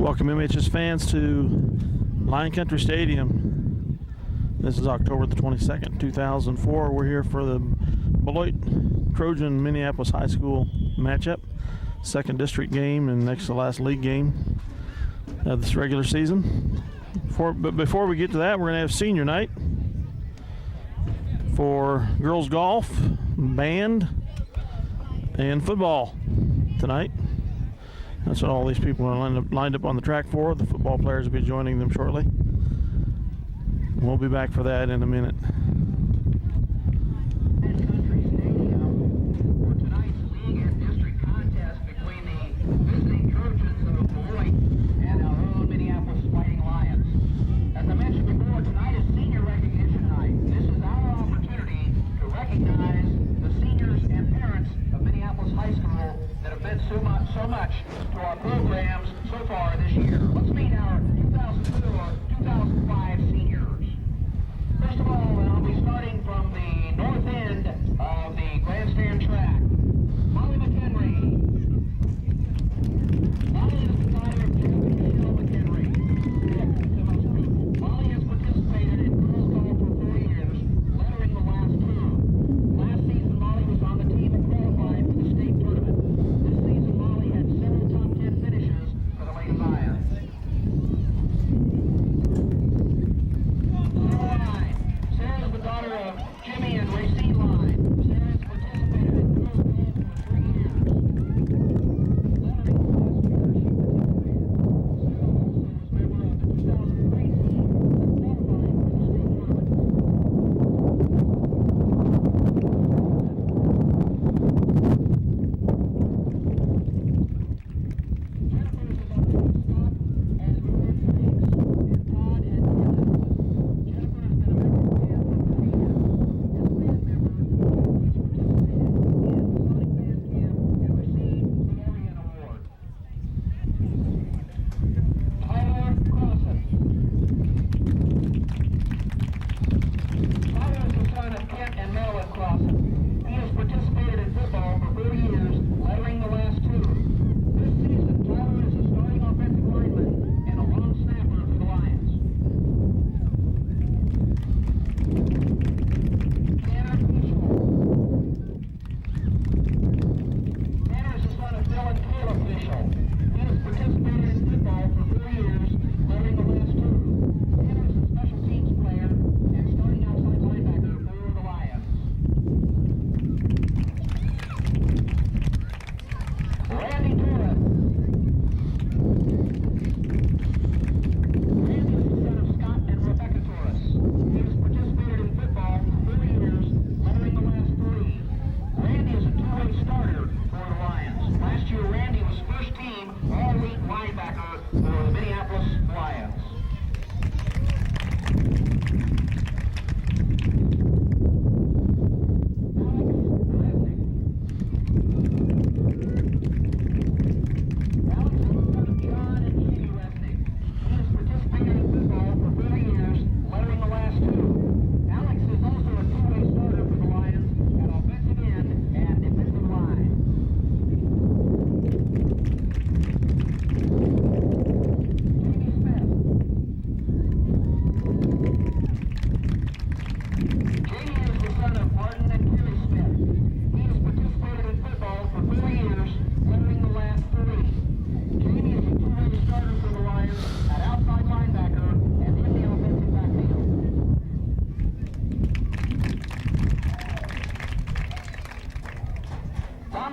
Welcome MHS fans to Lion Country Stadium. This is October the 22nd, 2004. We're here for the Beloit Trojan Minneapolis High School matchup. Second district game and next to last league game of this regular season. But before we get to that, we're going to have senior night for girls golf, band, and football tonight. That's what all these people are lined up on the track for. The football players will be joining them shortly. We'll be back for that in a minute. For tonight's league and district contest between the visiting Trojans of Beloit and our own Minneapolis Fighting Lions. As I mentioned before, tonight is senior recognition night. This is our opportunity to recognize the seniors and parents of Minneapolis High School that have meant so much to our programs so far this year. Let's meet our 2004-2005 seniors. First of all, I'll be starting from the north end of the grandstand track. Molly McHenry. Molly is the daughter of Michelle McHenry. Molly has participated in girls golf for 4 years, lettering the last two. Last season, Molly was on the team and qualified for the state tournament. This season, Molly had several top 10 finishes for the Lady Lions.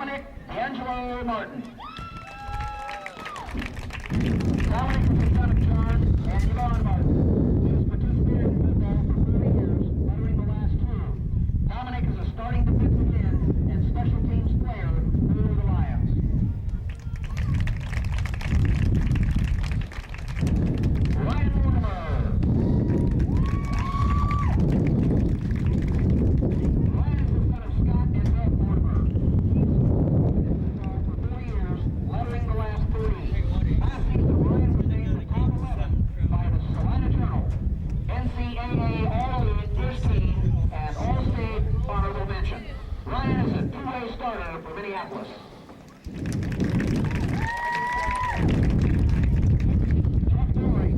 Dominic Angelo Martin. Dominic is the son of John and Yvonne Martin. He has participated in football for 40 years, uttering the last two. Dominic is a starting defensive end and special teams player for the Lions. Ryan Mortimer. Ryan is the son of Scott and Beth Mortimer. He's participated in football for 4 years, lettering the last 3. Last season, Ryan was named the top 11 by the Salina Journal, NCAA All-Elite First Team, and All-State Honorable Mention. Ryan is a two-way starter for Minneapolis. Jeff Dory.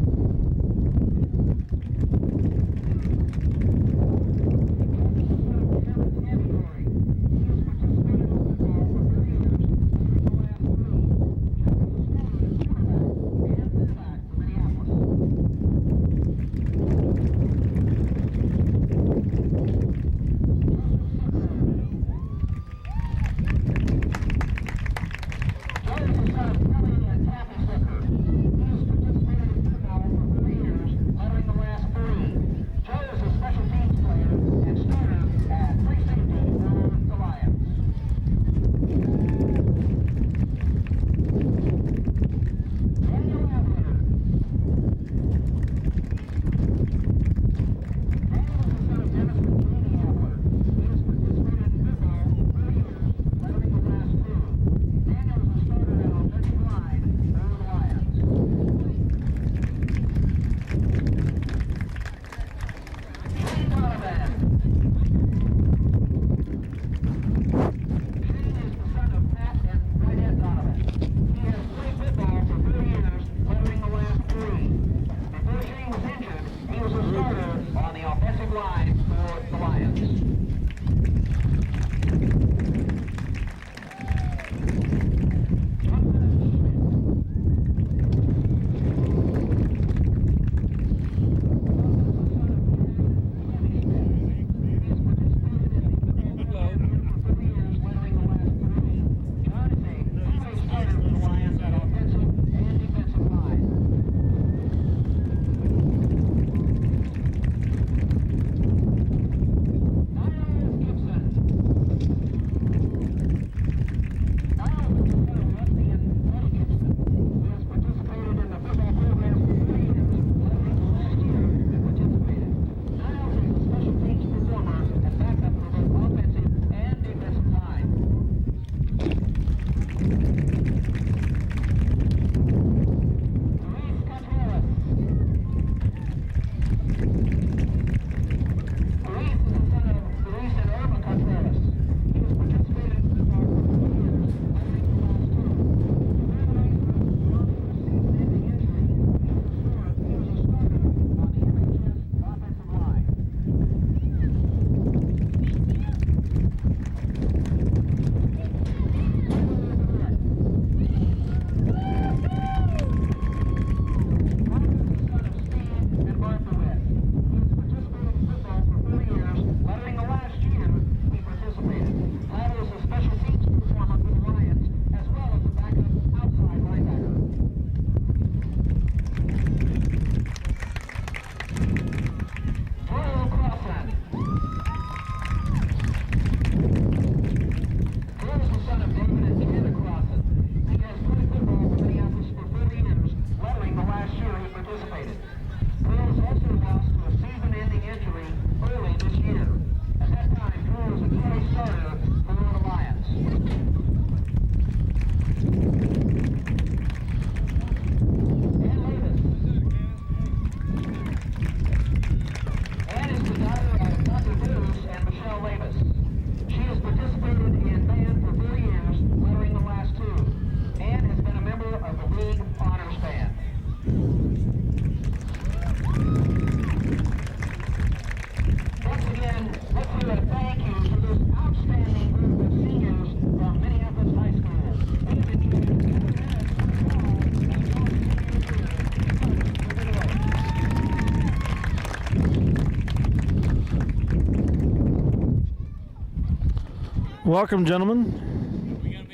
Welcome, gentlemen.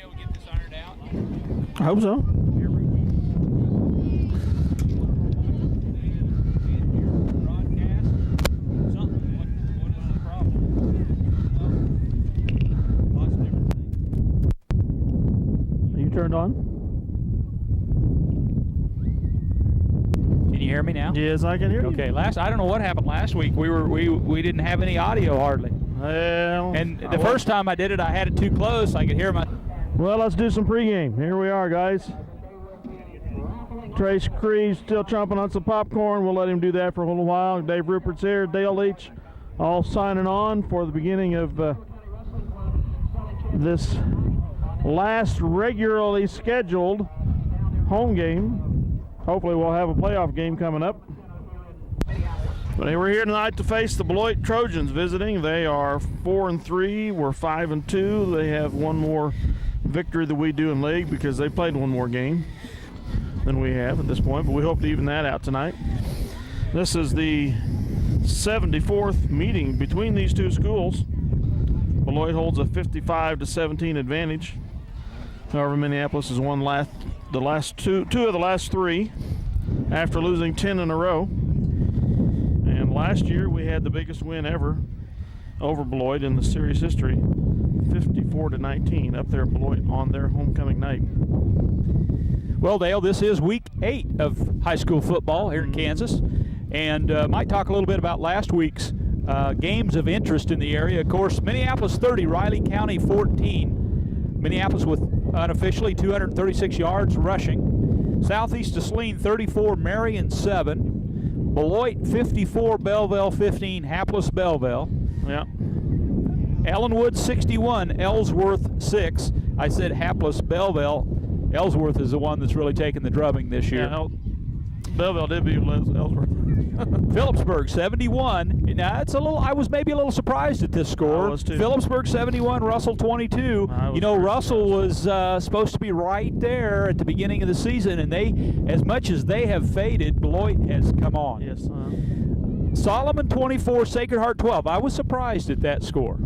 I hope so. Are you turned on? Can you hear me now? Yes, I can hear you. Okay. I don't know what happened last week. We didn't have any audio hardly. Well, And the first time I did it, I had it too close. I could hear my. Well, let's do some pregame. Here we are, guys. Trace Cree's still chomping on some popcorn. We'll let him do that for a little while. Dave Rupert's here. Dale Leach all signing on for the beginning of this last regularly scheduled home game. Hopefully we'll have a playoff game coming up. But we're here tonight to face the Beloit Trojans visiting. They are 4-3. We're 5-2. They have one more victory than we do in league because they played one more game than we have at this point, but we hope to even that out tonight. This is the 74th meeting between these two schools. Beloit holds a 55-17 advantage. However, Minneapolis has won the last two of the last three after losing 10 in a row. And last year we had the biggest win ever over Beloit in the series history, 54-19 up there at Beloit on their homecoming night. Well, Dale, this is week 8 of high school football here in Kansas, and might talk a little bit about last week's games of interest in the area. Of course, Minneapolis 30, Riley County 14. Minneapolis with unofficially 236 yards rushing. Southeast of Saline 34, Marion 7. Beloit 54, Belleville 15, Hapless Belleville. Yeah. Ellenwood 61, Ellsworth 6. I said Hapless Belleville. Ellsworth is the one that's really taken the drubbing this year. Yeah, Belleville did beat Ellsworth. Phillipsburg 71. Now it's a little. I was maybe a little surprised at this score. I was too. Phillipsburg 71, Russell 22. You know, Russell was supposed to be right there at the beginning of the season, and they, as much as they have faded, Beloit has come on. Yes. Solomon 24, Sacred Heart 12. I was surprised at that score.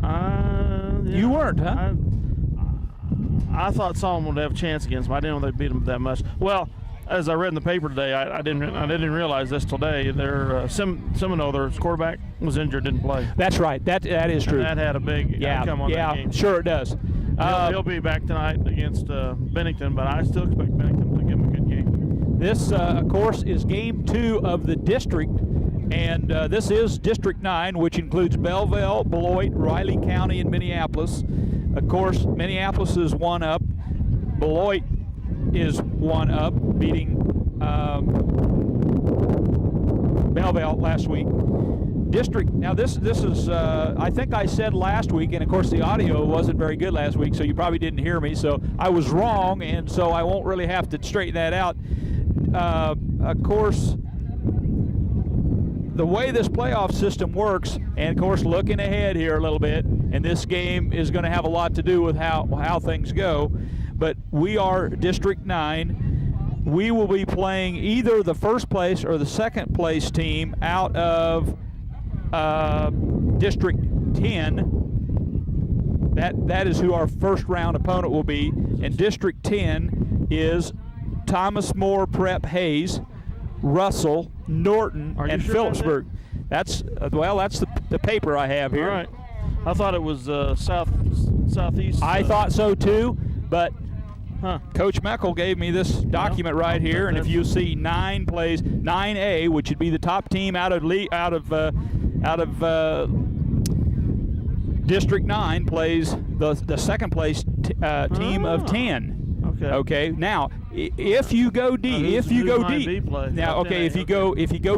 Yeah. You weren't, huh? I thought Solomon would have a chance against them. I didn't know they'd beat them that much. Well, as I read in the paper today, I didn't realize this today. Their Semino, their quarterback, was injured, didn't play. That's right. That is true. And that had a big outcome on that game. Sure it does. He'll be back tonight against Bennington, but I still expect Bennington to give him a good game. This, of course, is game 2 of the district, and this is District 9, which includes Belleville, Beloit, Riley County, and Minneapolis. Of course, Minneapolis is 1 up. Beloit is 1 up, beating Belleville last week. District, now this is, I think I said last week, and of course the audio wasn't very good last week, so you probably didn't hear me, so I was wrong, and so I won't really have to straighten that out. Of course, the way this playoff system works, and of course looking ahead here a little bit, and this game is going to have a lot to do with how things go, but we are District 9. We will be playing either the first place or the second place team out of District 10. That is who our first round opponent will be, and District 10 is Thomas More Prep Hayes, Russell, Norton, and sure Phillipsburg. That's the paper I have here. All right. I thought it was southeast. I thought so too, but Coach Meckel gave me this document right here, and if you see 9 plays, 9A, which would be the top team out of District 9, plays the second place team of 10. Okay. Now, if you go deep, if you go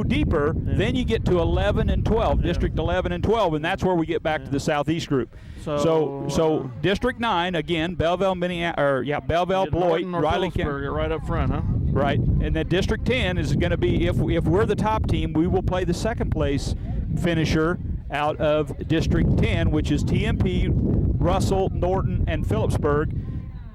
deeper, then you get to 11 and 12, District 11 and 12, and that's where we get back to the Southeast group. So District 9 again, Belleville, Belleville, Beloit, Riley County, right up front, huh? Right, and then District 10 is going to be if we're the top team, we will play the second place finisher out of District 10, which is TMP, Russell, Norton, and Phillipsburg.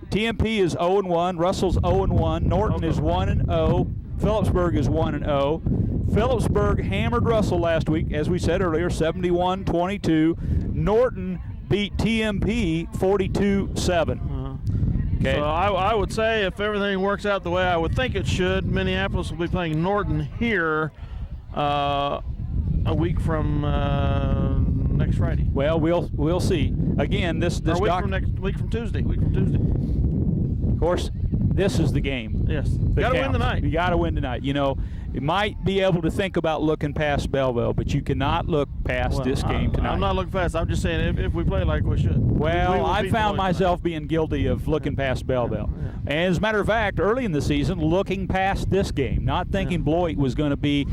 TMP is 0-1, Russell's 0-1, Norton is 1-0, Phillipsburg is 1-0. Phillipsburg hammered Russell last week, as we said earlier, 71-22. Norton beat TMP 42-7. Okay. So I would say if everything works out the way I would think it should, Minneapolis will be playing Norton here a week from next Friday. Well, we'll see. Again, this Or week from Tuesday. Of course, this is the game. Yes. that Got to win counts. tonight. You got to win tonight. You know, you might be able to think about looking past Belleville, but you cannot look past this game tonight. I'm not looking past. I'm just saying if we play like we should. Well, we will I beat found Beloit myself being guilty of looking past Belleville. Yeah. And as a matter of fact, early in the season, looking past this game, not thinking Beloit was going to be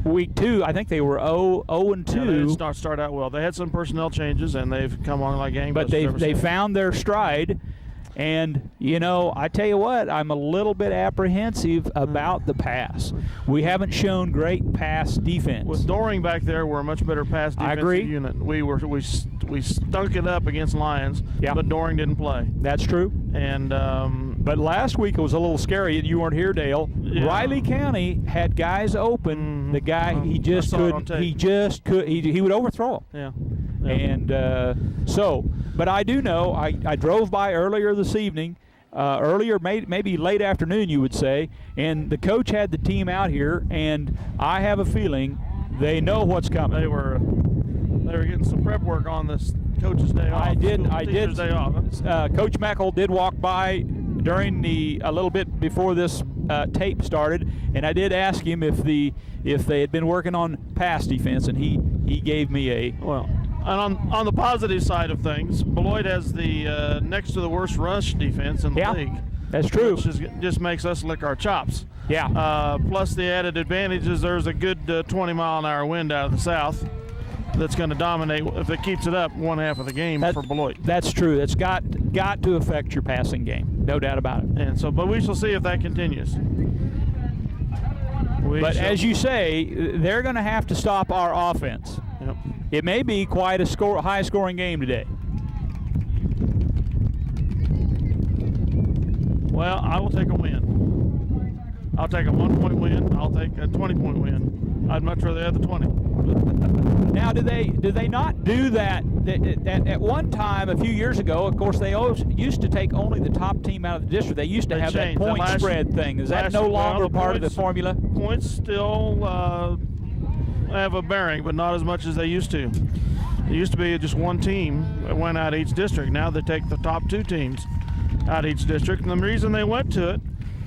week 2. I think they were 0-2. Yeah, they didn't start out well. They had some personnel changes, and they've come on like gangbusters. But they found their stride. And, you know, I tell you what, I'm a little bit apprehensive about the pass. We haven't shown great pass defense. With Doring back there, we're a much better pass defensive agree. unit. We stunk it up against Lions, but Doring didn't play. That's true. And but last week it was a little scary, and you weren't here, Dale. Yeah. Riley County had guys open. The guy, he just couldn't. He would overthrow them. Yeah. And but I do know, I drove by earlier this evening, maybe late afternoon, you would say, and the coach had the team out here, and I have a feeling they know what's coming. They were getting some prep work on this coach's day off. I did. Teacher's day off. Coach Meckel did walk by during a little bit before this tape started, and I did ask him if they had been working on pass defense, and he gave me a well. And on the positive side of things, Beloit has the next to the worst rush defense in the league. That's true. Which just makes us lick our chops. Yeah. Plus the added advantage is there's a good 20-mile-an-hour wind out of the south that's going to dominate if it keeps it up one half of the game for Beloit. That's true. That's got to affect your passing game, no doubt about it. And so, but we shall see if that continues. But as you say, they're going to have to stop our offense. Yep. It may be quite a high-scoring game today. Well, I will take a win. I'll take a 1-point win. I'll take a 20-point win. I'd much rather have the 20. Now, do they not do that? At one time, a few years ago, of course, they always used to take only the top team out of the district. They used to have that point spread thing. Is that no longer part of the formula? Points still have a bearing, but not as much as they used to. It used to be just one team that went out each district. Now they take the top 2 teams out each district, and the reason they went to it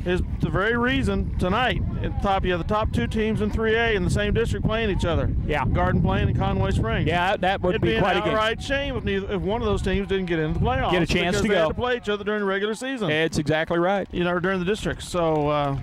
is the very reason tonight. You have the top 2 teams in 3A in the same district playing each other. Yeah. Garden Plain and Conway Springs. Yeah, that would be quite a game. It'd be an outright shame if one of those teams didn't get into the playoffs. Get a chance to because go. they had to play each other during the regular season. It's exactly right. During the district. So,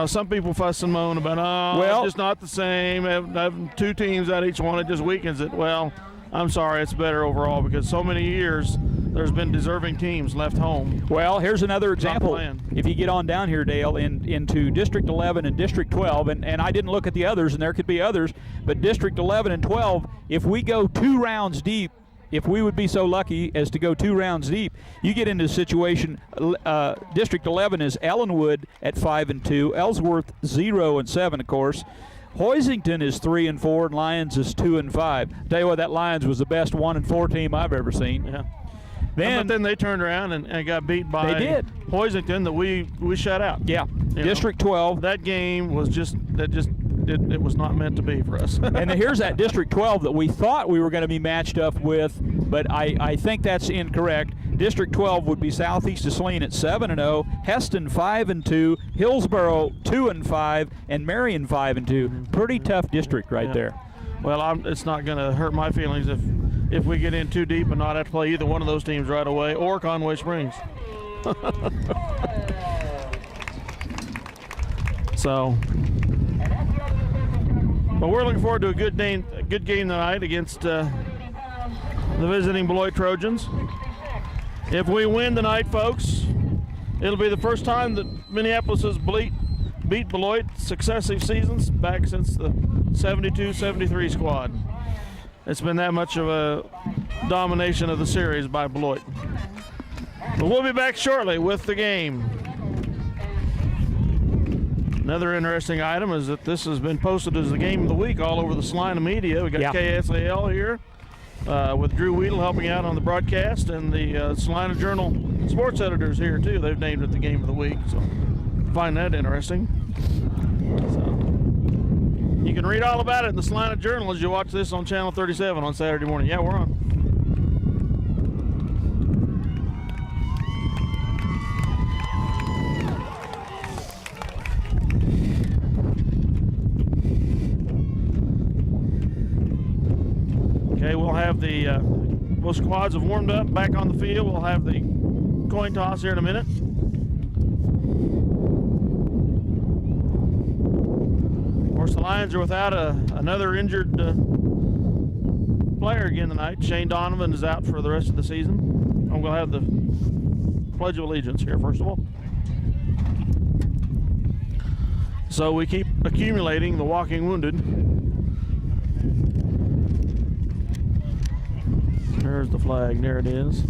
some people fuss and moan about, it's just not the same. Having 2 teams out each one, it just weakens it. Well, I'm sorry, it's better overall because so many years there's been deserving teams left home. Well, here's another example. If you get on down here, Dale, into District 11 and District 12, and I didn't look at the others, and there could be others, but District 11 and 12, if we go 2 rounds deep, if we would be so lucky as to go 2 rounds deep, you get into a situation. District 11 is Ellenwood at 5-2, Ellsworth 0-7, of course. Hoisington is 3-4, and Lyons is 2-5. Tell you what, that Lyons was the best 1-4 team I've ever seen. Yeah. But then they turned around and got beat by Hoisington that we shut out. Yeah. District 12. That game was it was not meant to be for us. And then here's that District 12 that we thought we were going to be matched up with, but I think that's incorrect. District 12 would be Southeast of Saline at 7-0, Heston 5-2, Hillsboro 2-5, and Marion 5-2. Pretty tough district there. Well, it's not going to hurt my feelings if we get in too deep and not have to play either one of those teams right away or Conway Springs. So, but we're looking forward to a good game tonight against the visiting Beloit Trojans. If we win tonight, folks, it'll be the first time that Minneapolis has beat Beloit successive seasons back since the 72-73 squad. It's been that much of a domination of the series by Beloit. But we'll be back shortly with the game. Another interesting item is that this has been posted as the game of the week all over the Salina media. We got KSAL here. with Drew Weedle helping out on the broadcast, and the Salina Journal sports editors here too. They've named it the game of the week, so find that interesting. So you can read all about it in the Salina Journal as you watch this on Channel 37 on Saturday morning. Yeah, we're on. Okay, we'll have the both squads have warmed up, back on the field. We'll have the coin toss here in a minute. Of course, the Lions are without another injured player again tonight. Shane Donovan is out for the rest of the season. I'm going to have the Pledge of Allegiance here, first of all. So we keep accumulating the walking wounded. There's the flag. There it is.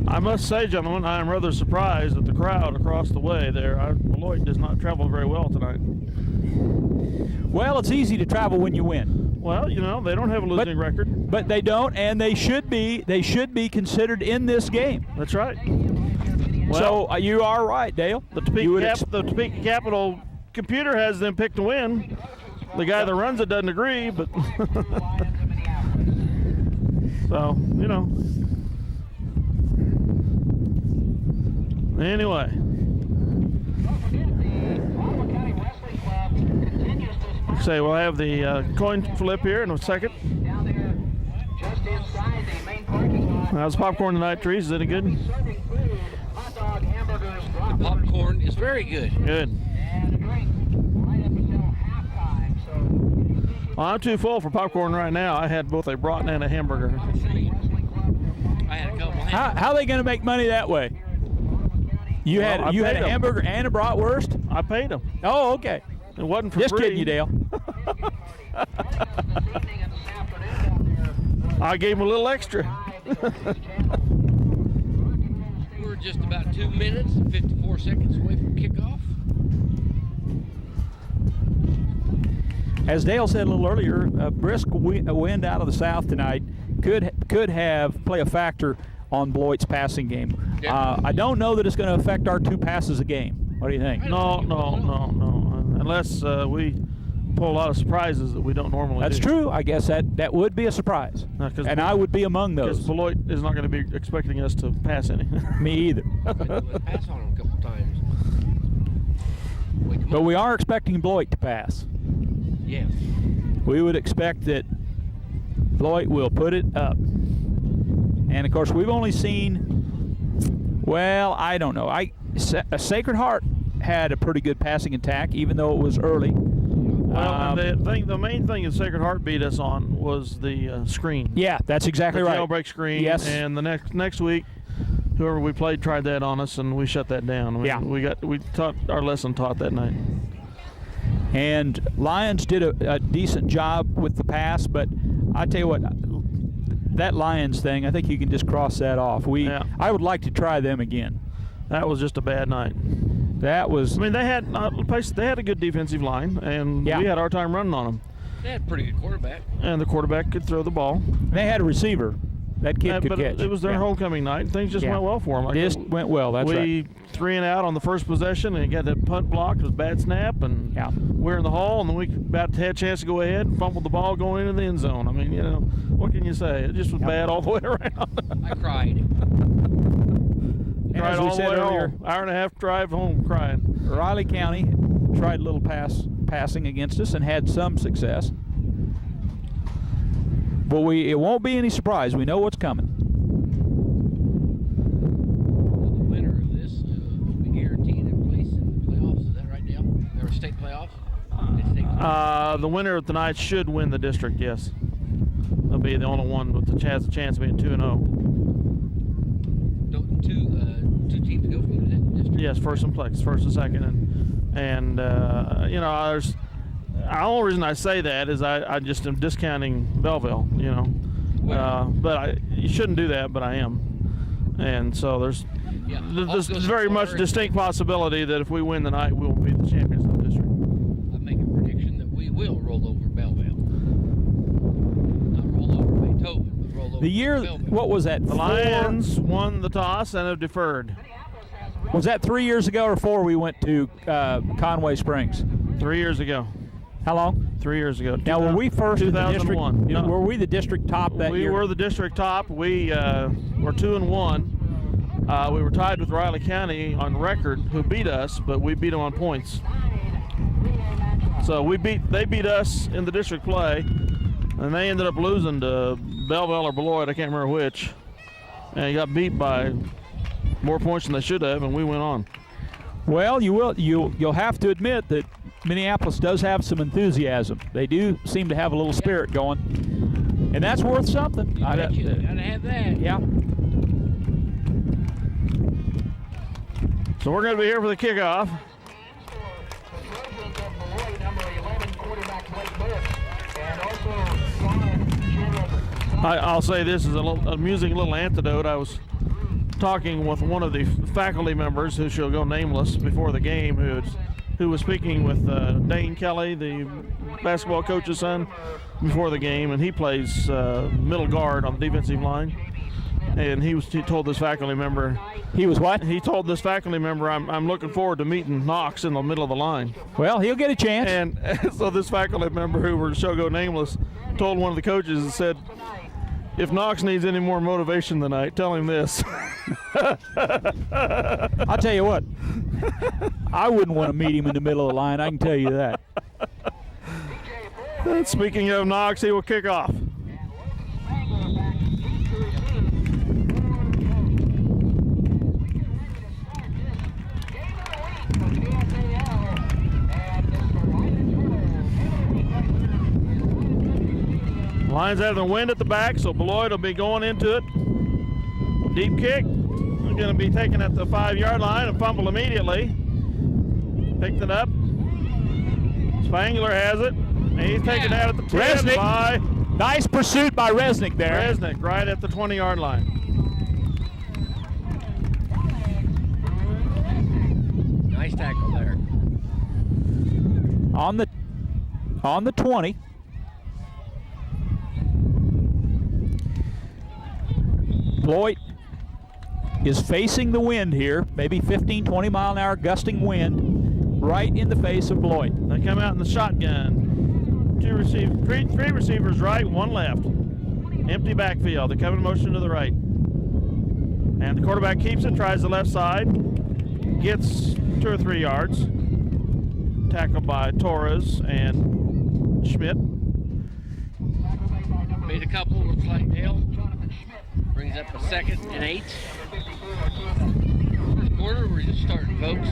I must say, gentlemen, I am rather surprised at the crowd across the way there. Beloit does not travel very well tonight. Well, it's easy to travel when you win. Well, you know, they don't have a losing record. But they don't, and they should be considered in this game. That's right. Well, so you are right, Dale. The Topeka Capital computer has them picked to win. The guy that runs it doesn't agree, but so, you know. Anyway. Say we'll have the coin flip here in a second. How's popcorn tonight, Trees? Is it any good? The popcorn is very good. Good. Well, I'm too full for popcorn right now. I had both a Broughton and a hamburger. I had a couple. How are they going to make money that way? You had a hamburger and a bratwurst? I paid them. Oh, okay. It wasn't for Just free. kidding you, Dale. I gave him a little extra. We're just about 2 minutes and 54 seconds away from kickoff. As Dale said a little earlier, a brisk wind out of the south tonight could play a factor on Beloit's passing game. Yeah. I don't know that it's going to affect our 2 passes a game. What do you think? No. Unless we pull a lot of surprises that we don't normally That's do. true. I guess that would be a surprise. And I would be among those. Because Beloit is not going to be expecting us to pass any. Me either. Pass on them a couple times. But we are expecting Beloit to pass. Yes. We would expect that Beloit will put it up. And, of course, we've only seen, well, I don't know. Sacred Heart had a pretty good passing attack, even though it was early. Well, the main thing that Sacred Heart beat us on was the screen. Yeah, that's exactly right. Jailbreak screen. Yes. And the next week, whoever we played tried that on us, and we shut that down. We taught our lesson taught that night. And Lions did a decent job with the pass, but I tell you what, that Lions thing, I think you can just cross that off. I would like to try them again. That was just a bad night. That was. I mean, they had a good defensive line, and we had our time running on them. They had a pretty good quarterback. And the quarterback could throw the ball. They had a receiver. That kid could catch. It was their homecoming night. Things just went well for them. Just went well. That's right. We 3 and out on the first possession, and got that punt blocked. It was a bad snap, and we're in the hall, and then we about had a chance to go ahead and fumbled the ball going into the end zone. I mean, what can you say? It just was bad all the way around. I cried. Cried all the way home. Hour and a half drive home crying. Riley County tried a little passing against us and had some success. But it won't be any surprise. We know what's coming. The winner of this will be guaranteed a place in the playoffs. Is that right, Dale? There are state playoffs? The winner of tonight should win the district, yes. They'll be the only one with the chance of being 2-0. Two teams go from the district? Yes, first and second. And there's... The only reason I say that is I just am discounting Belleville, but you shouldn't do that, but I am. And so there's very much distinct possibility that if we win the night, we'll be the champions of the district. I make a prediction that we will roll over Belleville. Not roll over Beethoven, but roll over Belleville. What was that? The Lions won the toss and have deferred. Was that 3 years ago or 4 we went to Conway Springs? 3 years ago. How long? 3 years ago. Now, were we first in the district? 2001. No. Were we the district top that year? We were the district top. We were 2-1. We were tied with Riley County on record, who beat us, but we beat them on points. So they beat us in the district play, and they ended up losing to Belleville or Beloit, I can't remember which, and got beat by more points than they should have, and we went on. Well, you'll have to admit that Minneapolis does have some enthusiasm. They do seem to have a little spirit going, and that's worth something. You gotta have that. Yeah. So we're going to be here for the kickoff. I'll say this is an amusing little anecdote. I was talking with one of the faculty members, who shall go nameless, before the game, who was speaking with Dane Kelly, the basketball coach's son, before the game, and he plays middle guard on the defensive line. And he told this faculty member. He was what? He told this faculty member, I'm looking forward to meeting Knox in the middle of the line. Well, he'll get a chance. And so this faculty member, who shall go nameless, told one of the coaches and said, if Knox needs any more motivation tonight, tell him this. I'll tell you what, I wouldn't want to meet him in the middle of the line, I can tell you that. Speaking of Knox, he will kick off. Lions have the wind at the back, so Beloit will be going into it. Deep kick. They're going to be taken at the 5-yard line and fumble immediately. Picked it up. Spangler has it. He's taken out at the 10 Resnick. by... Nice pursuit by Resnick there. Resnick right at the 20-yard line. Nice tackle there. On the 20. Beloit is facing the wind here, maybe 15, 20 mile an hour gusting wind, right in the face of Beloit. They come out in the shotgun. Three receivers right, one left. Empty backfield. They come in motion to the right. And the quarterback keeps it, tries the left side, gets 2 or 3 yards. Tackled by Torres and Schmidt. Made a couple, looks like Dale. Brings up a 2nd and 8. quarter. We're just starting, folks.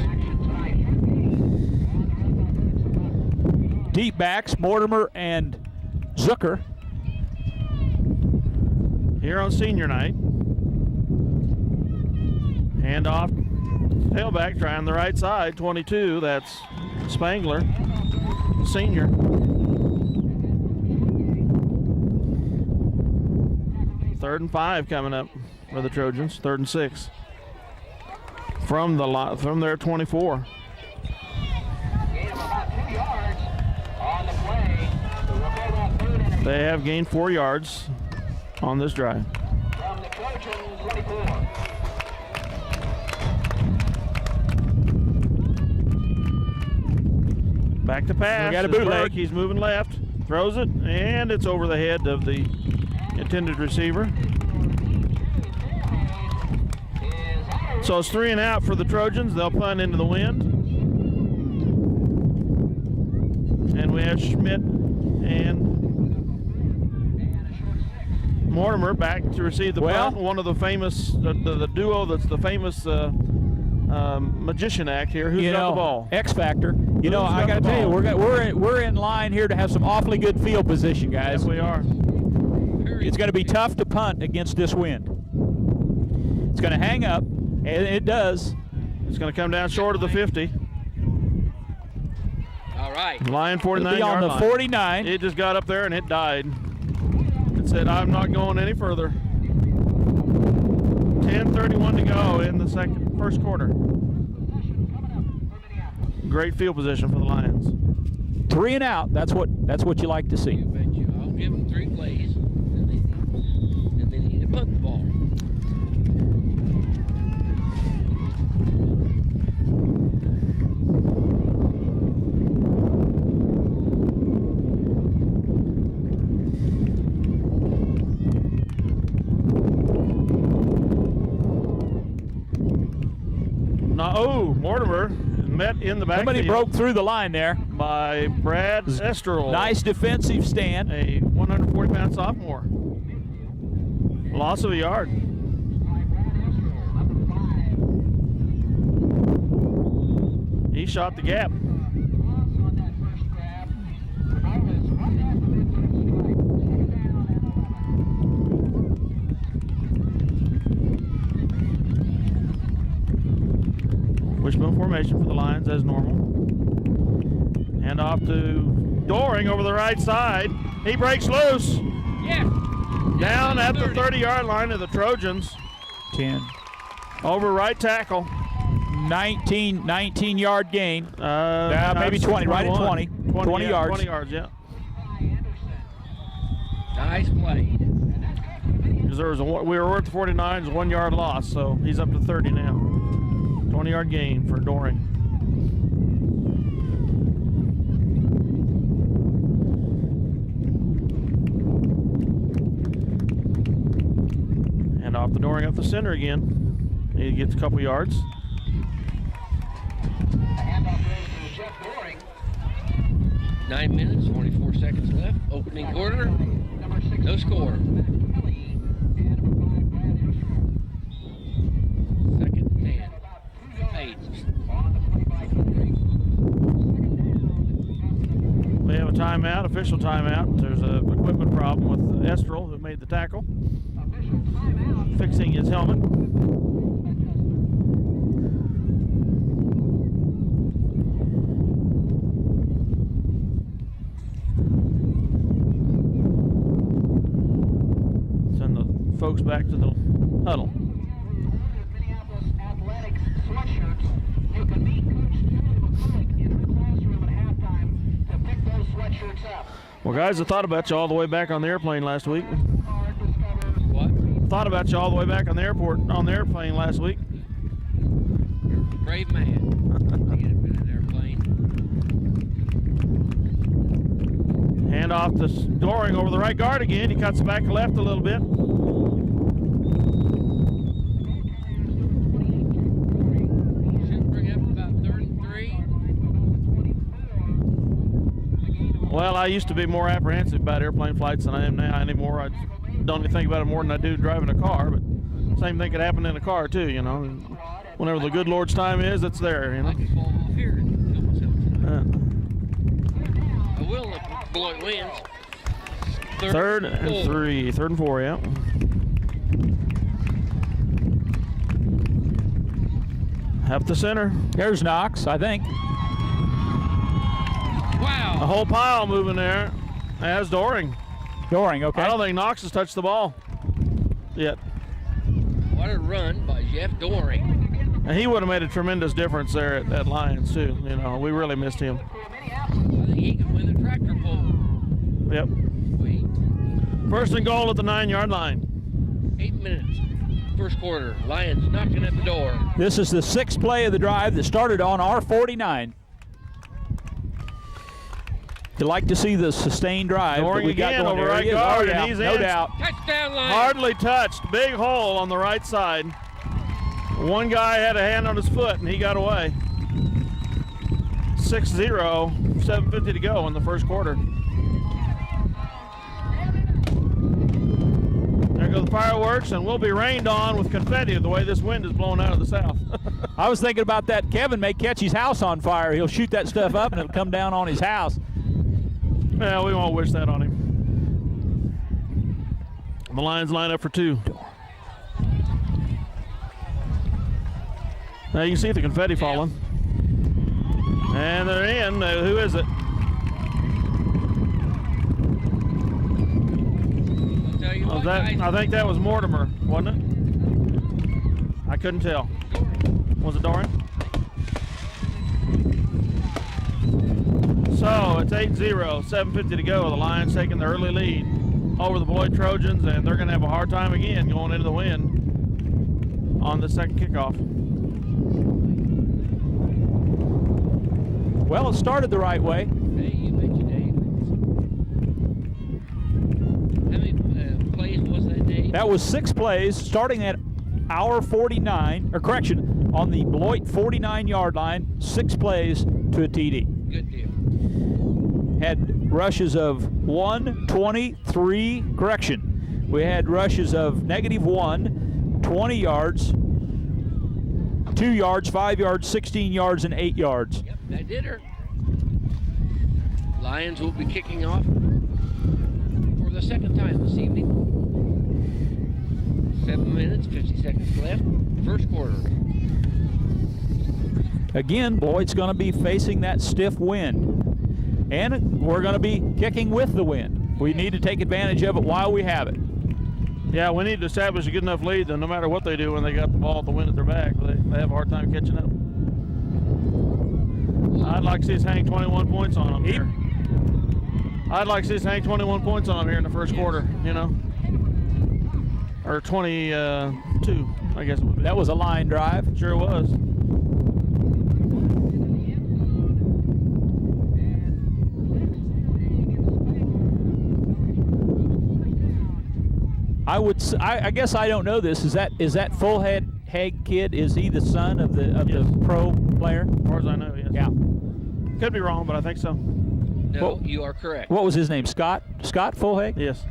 Deep backs, Mortimer and Zucker. Here on senior night. Handoff, tailback trying the right side, 22. That's Spangler, senior. Third and 5 coming up for the Trojans. 3rd and 6 from their 24. They have gained 4 yards on this drive. From the Trojans, 24. Back to pass. We got a It's bootleg. Burke. He's moving left, throws it, and it's over the head of the intended receiver. So it's 3 and out for the Trojans. They'll punt into the wind. And we have Schmidt and Mortimer back to receive the punt. One of the famous, the duo that's the famous magician act here. Who's got the ball? X Factor. You know, I got to tell you, we're in line here to have some awfully good field position, guys. Yes, we are. It's going to be tough to punt against this wind. It's going to hang up, and it does. It's going to come down short of the 50. All right. Lion 49 It'll be on the 49. It just got up there and it died. It said, I'm not going any further. 10:31 to go in the first quarter. Great field position for the Lions. 3 and out. That's what you like to see. I bet you. I'll give them 3 plays, and they need to punt the ball. Mortimer met in the backfield. Somebody broke through the line there. By Brad Esterl. Nice defensive stand. A 140-pound sophomore. Loss of a yard. He shot the gap. Wishbone formation for the Lions as normal. Hand off to Doring over the right side. He breaks loose. Yeah. Down at the 30-yard line of the Trojans. 10. Over right tackle. 19-yard gain. Maybe 20, 21. right at 20. 20 yeah, yards. 20 yards, yeah. Nice play. Because we were at the 49, it was a 1 yard loss, so he's up to 30 now. 20-yard gain for Doring. And off the Doring up the center again. He gets a couple yards. Handoff goes to Jeff Doring. 9 minutes, 24 seconds left. Opening quarter. No score. Second 10. 8. We have a timeout, official timeout. There's an equipment problem with Estrel, who made the tackle. Fixing his helmet. Send the folks back to the huddle. Minneapolis Athletics sweatshirts. You can meet Coach Julie McCulloch in her classroom at halftime to pick those sweatshirts up. Well, guys, I thought about you all the way back on the airplane last week. What? Thought about you all the way back on the airplane last week. Brave man. To get up in an airplane. Hand off to Doring over the right guard again. He cuts back left a little bit. Should bring up about 3rd and 3. Well, I used to be more apprehensive about airplane flights than I am now anymore. I don't even think about it more than I do driving a car, but same thing could happen in a car too, you know. Whenever the good Lord's time is, it's there, you know. I could fall off here and kill myself tonight. Yeah. I will if Beloit wins. Third and 3. 3rd and 4, yeah. Up the center. There's Knox, I think. Wow. A whole pile moving there. As Doring. Doring, okay. I don't think Knox has touched the ball yet. What a run by Jeff Doring. And he would have made a tremendous difference there at Lions, too. You know, we really missed him. I think he could win the tractor pull. Yep. Wait. 1st and goal at the 9-yard line. 8 minutes. First quarter. Lions knocking at the door. This is the 6th play of the drive that started on our 49. You like to see the sustained drive that we got going over there. right guard, and he's no in. doubt. Touchdown Lions. Hardly touched. Big hole on the right side. One guy had a hand on his foot, and he got away. 6-0, 7:50 to go in the first quarter. There go the fireworks, and we'll be rained on with confetti the way this wind is blowing out of the south. I was thinking about that. Kevin may catch his house on fire. He'll shoot that stuff up, and it'll come down on his house. Well, we won't wish that on him. The Lions line up for 2. Now you can see the confetti falling. And they're in. Who is it? I'll tell you what, guys. I think that was Mortimer, wasn't it? I couldn't tell. Was it Doran? So it's 8-0, 7:50 to go. The Lions taking the early lead over the Beloit Trojans, and they're going to have a hard time again going into the wind on the second kickoff. Well, it started the right way. Hey, you mentioned Dave. How many plays was that, Dave? That was 6 plays, starting at our 49, or correction, on the Beloit 49-yard line, 6 plays to a TD. Good deal. Had rushes of 1, 20, 3, correction. We had rushes of -1, 20 yards, 2 yards, 5 yards, 16 yards, and 8 yards. Yep, that did her. Lions will be kicking off for the second time this evening. 7 minutes, 50 seconds left. First quarter. Again, Beloit's going to be facing that stiff wind. And we're going to be kicking with the wind. We need to take advantage of it while we have it. Yeah, we need to establish a good enough lead that no matter what they do when they got the ball at the wind at their back, they have a hard time catching up. I'd like to see us hang 21 points on them here. I'd like to see us hang 21 points on them here in the first quarter, you know. Or 22, I guess it would be. That was a line drive. Sure was. I guess I don't know this. Is that Full Head kid? Is he the son of the pro player? As far as I know, yes. Yeah. Could be wrong, but I think so. No, you are correct. What was his name? Scott Fullhag? Yes.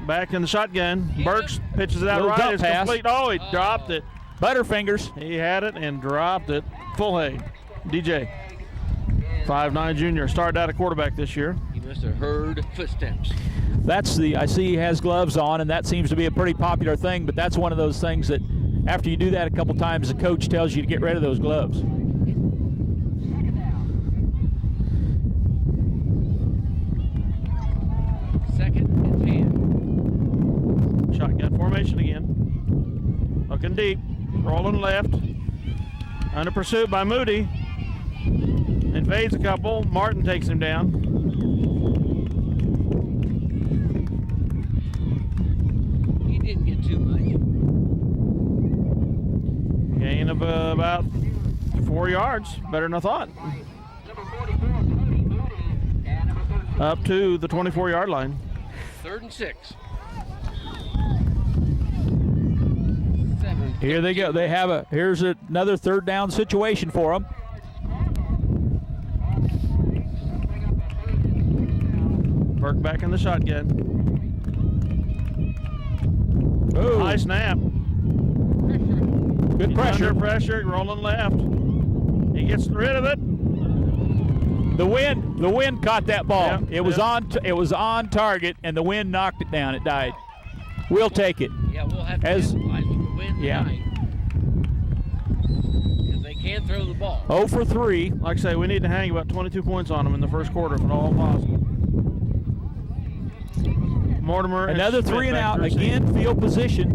Back in the shotgun. Burks pitches it out Little right. dump It's pass. complete. Oh, he dropped it. Butterfingers. He had it and dropped it. Fullhag. DJ. 5'9" junior. Started out at quarterback this year. You must have heard footsteps. I see he has gloves on, and that seems to be a pretty popular thing, but that's one of those things that after you do that a couple times, the coach tells you to get rid of those gloves. Second and 10. Shotgun formation again. Looking deep. Rolling left. Under pursuit by Moody. Invades a couple. Martin takes him down. He didn't get too much. Gain of about 4 yards. Better than I thought. Up to the 24-yard line. 3rd and 6. Here they go. Here's another 3rd down situation for them. Burke back in the shotgun. Ooh. High snap. Good He's pressure. Under pressure, rolling left. He gets rid of it. The wind caught that ball. Yep, It was on target, and the wind knocked it down. It died. We'll take it. Yeah, we'll have to As- capitalize with the win Yeah. tonight. Because they can throw the ball. 0 for 3. Like I say, we need to hang about 22 points on them in the first quarter if at all possible. Mortimer. Another Schmidt 3 and back out. to receive. Again, field position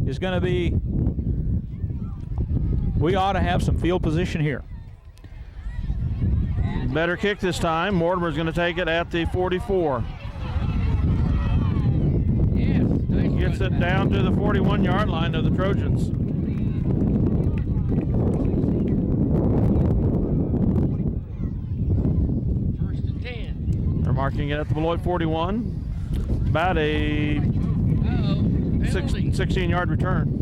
is going to be. We ought to have some field position here. Better kick this time. Mortimer's going to take it at the 44. Yes, nice Gets run it back. down to the 41-yard line of the Trojans. First and 10. They're marking it at the Beloit 41. About a Uh-oh. Penalty. 16-yard return.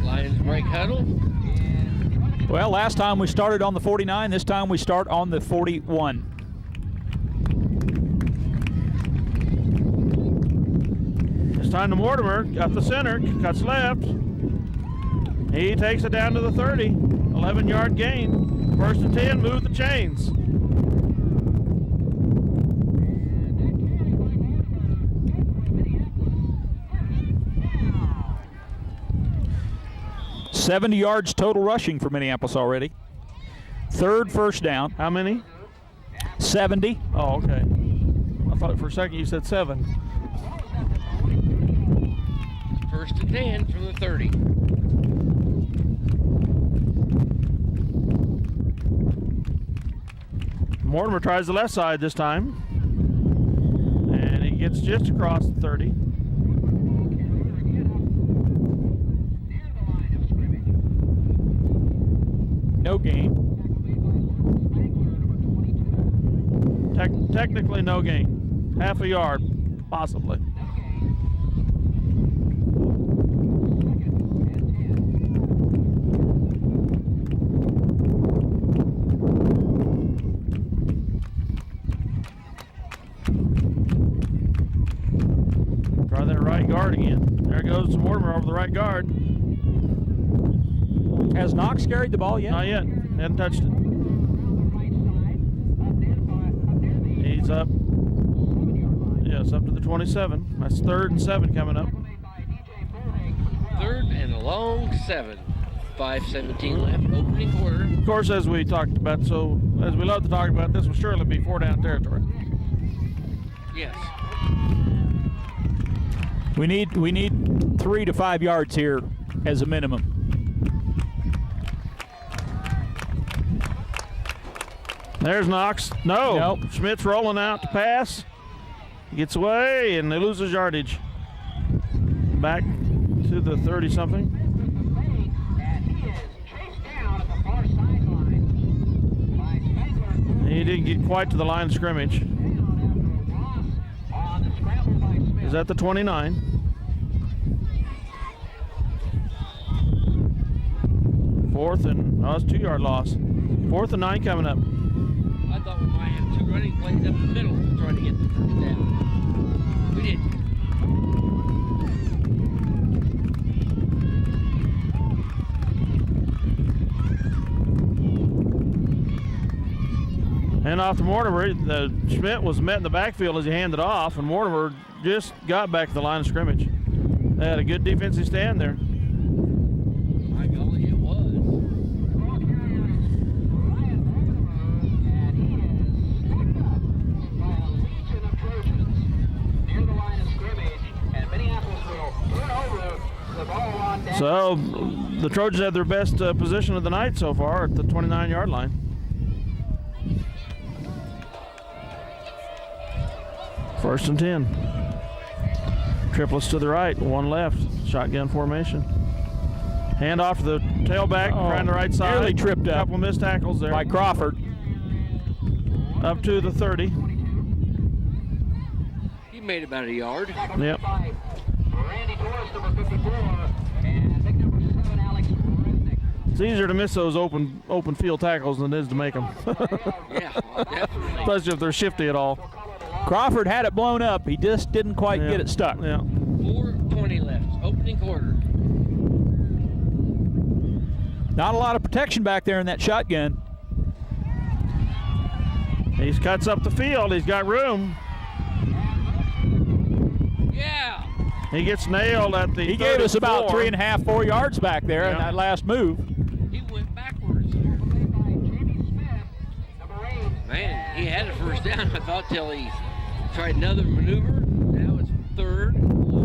Lions break huddle. Well, last time we started on the 49. This time we start on the 41. It's time to Mortimer. Got the center. Cuts left. He takes it down to the 30. 11-yard gain. First and 10. Move the chains. $70 yards total rushing for Minneapolis already. Third first down. How many? 70. Oh, okay. I thought for a second you said 7. First and 10 from the 30. Mortimer tries the left side this time. And he gets just across the 30. No gain. Technically no gain. Half a yard, possibly. Try that right guard again. There goes Mortimer over the right guard. Has Knox carried the ball yet? Not yet. Hadn't touched it. He's up. Yes, up to the 27. That's 3rd and 7 coming up. 3rd and a long 7. 5:17 left. Opening quarter. Of course, as we talked about, so as we love to talk about, this will surely be 4-down territory. Yes. We need 3 to 5 yards here as a minimum. There's Knox. No. Nope. Schmidt's rolling out to pass. He gets away, and they lose his yardage. Back to the 30-something. He didn't get quite to the line of scrimmage. Is that the 29? Fourth and, oh, it's 2-yard loss. 4th and 9 coming up. I thought we might have 2 running plays up the middle trying to get the first down. We didn't. And off to Mortimer. Schmidt was met in the backfield as he handed off, and Mortimer just got back to the line of scrimmage. They had a good defensive stand there. My golly, it was. So the Trojans have their best position of the night so far at the 29-yard line. First and 10. Triplets to the right, 1 left. Shotgun formation. Hand off to the tailback, trying the right side. Nearly tripped up. Couple missed tackles there. By Crawford. Up to the 30. He made about a yard. Yep. Randy Torres, number 54, and big number 7, Alex Resnick. It's easier to miss those open field tackles than it is to make them. Yeah, definitely. Especially if they're shifty at all. Crawford had it blown up. He just didn't quite get it stuck. Yeah. 4:20 left, opening quarter. Not a lot of protection back there in that shotgun. He cuts up the field. He's got room. Yeah. He gets nailed at the He gave us about 3.5, 4 yards back there in that last move. He went backwards. Man, he had a first down, I thought, till he tried another maneuver. Now it's 3rd and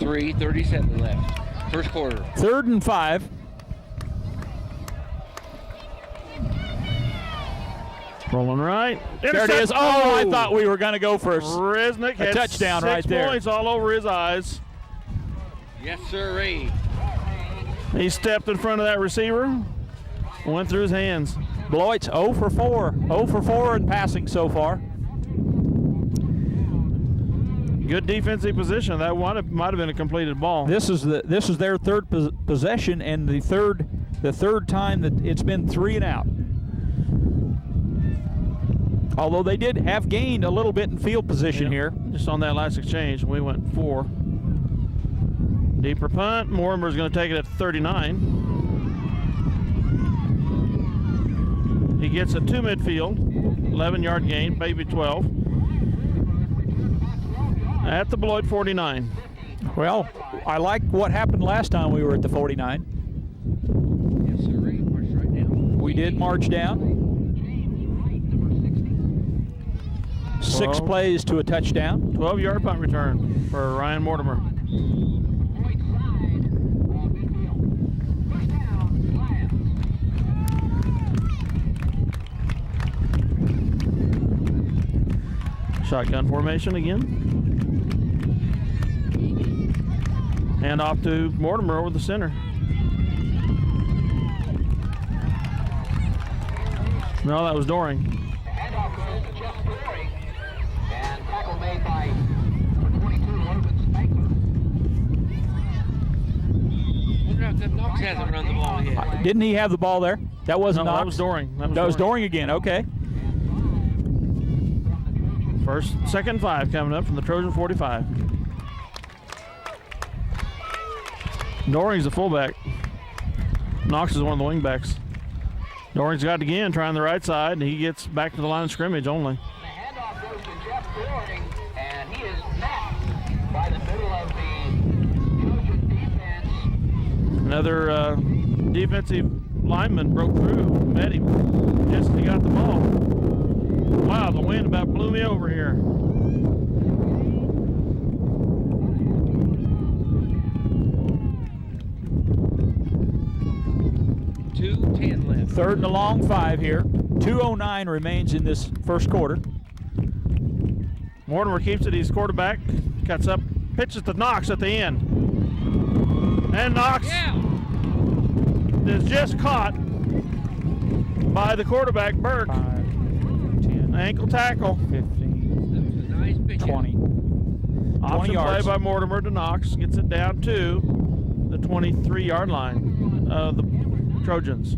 5. 3:37 left. First quarter. 3rd and 5. Rolling right. There it is. Oh, I thought we were going to go for Resnick a had touchdown 6 right there. points all over his eyes. Yes, sirree. He stepped in front of that receiver, went through his hands. Beloit's 0 for 4. 0 for 4 in passing so far. Good defensive position. That might have been a completed ball. This is their 3rd possession and the third time that it's been 3 and out. Although they did have gained a little bit in field position here. Just on that last exchange, we went 4. Deeper punt. Mortimer's going to take it at 39. He gets it to midfield. 11-yard gain, maybe 12. At the Beloit 49. Well, I like what happened last time we were at the 49. Yes, sirree. March right down. We did march down. 6 plays to a touchdown. 12-yard punt return for Ryan Mortimer. Shotgun formation again. Hand off to Mortimer over the center. No, that was Doring. Handoff goes to Jeff Doring. And tackle made by number 22, Logan Spanker. Wonder if Knox hasn't run the ball yet. Didn't he have the ball there? That wasn't No, Knox? that was Doring. That was Doring again, okay. Second and 5 coming up from the Trojan 45. Doring's the fullback. Knox is one of the wingbacks. Doring's got it again, trying the right side, and he gets back to the line of scrimmage only. The handoff goes to Jeff Doring, and he is met by the middle of the Trojan defense. Another defensive lineman broke through, met him just as he got the ball. Wow, the wind about blew me over here. .210 left. 3rd and a long 5 here. 2:09 remains in this first quarter. Mortimer keeps it. He's quarterback. Cuts up. Pitches to Knox at the end. And Knox is just caught by the quarterback, Burke. 5, 10, Ankle tackle. 15, That was a nice pitch. 20. 20 Option play yards. by Mortimer to Knox. Gets it down to the 23-yard line of the Trojans.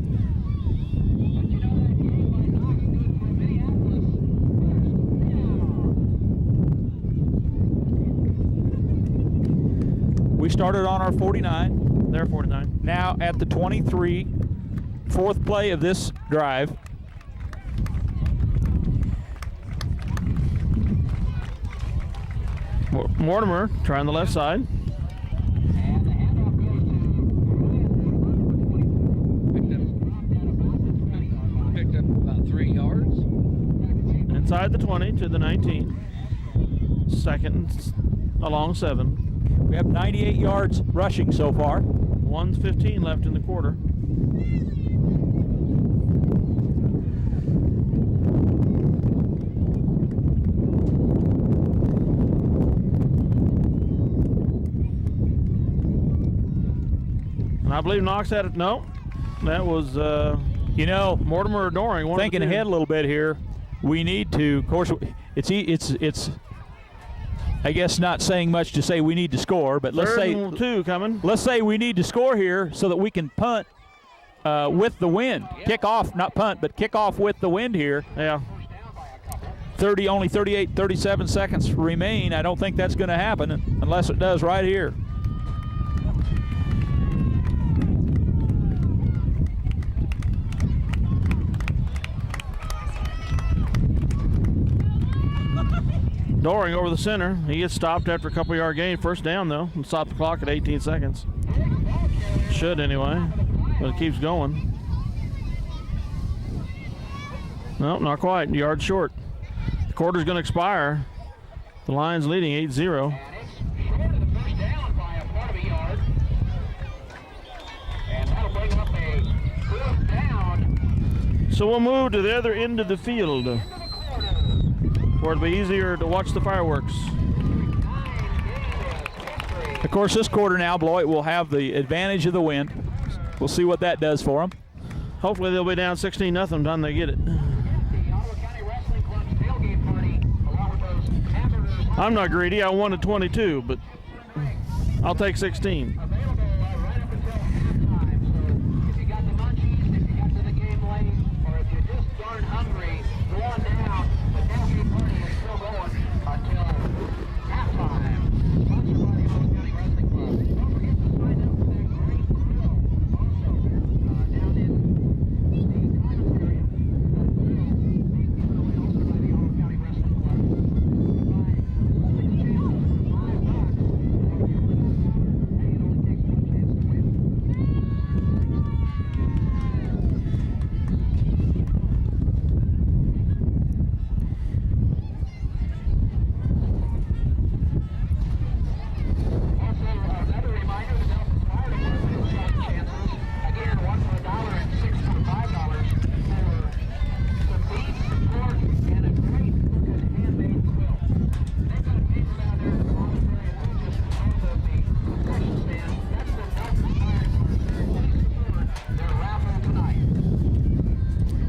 We started on our 49. They're 49. Now at the 23, 4th play of this drive. Mortimer trying the left side. Picked up about 3 yards. Inside the 20 to the 19. Second along 7. We have 98 yards rushing so far. 1:15 left in the quarter. And I believe Knox had it. No, that was You know, Mortimer or Doring. Thinking ahead a little bit here, we need to. Of course, it's. I guess not saying much to say we need to score, but let's say two coming. Let's say we need to score here so that we can punt with the wind. Kick off, not punt, but kick off with the wind here. Yeah. Only 37 seconds remain. I don't think that's going to happen unless it does right here. Doring over the center. He gets stopped after a couple-yard gain. First down, though, and stop the clock at 18 seconds. Should anyway, but it keeps going. Nope, not quite. Yard short. The quarter's going to expire. The Lions leading 8-0. And it's short of the first down by a part of a yard. And that'll bring up a fourth down. So we'll move to the other end of the field, where it'll be easier to watch the fireworks. Of course, this quarter now, Beloit will have the advantage of the wind. We'll see what that does for them. Hopefully they'll be down 16-0 by the time they get it. I'm not greedy. I wanted 22, but I'll take 16.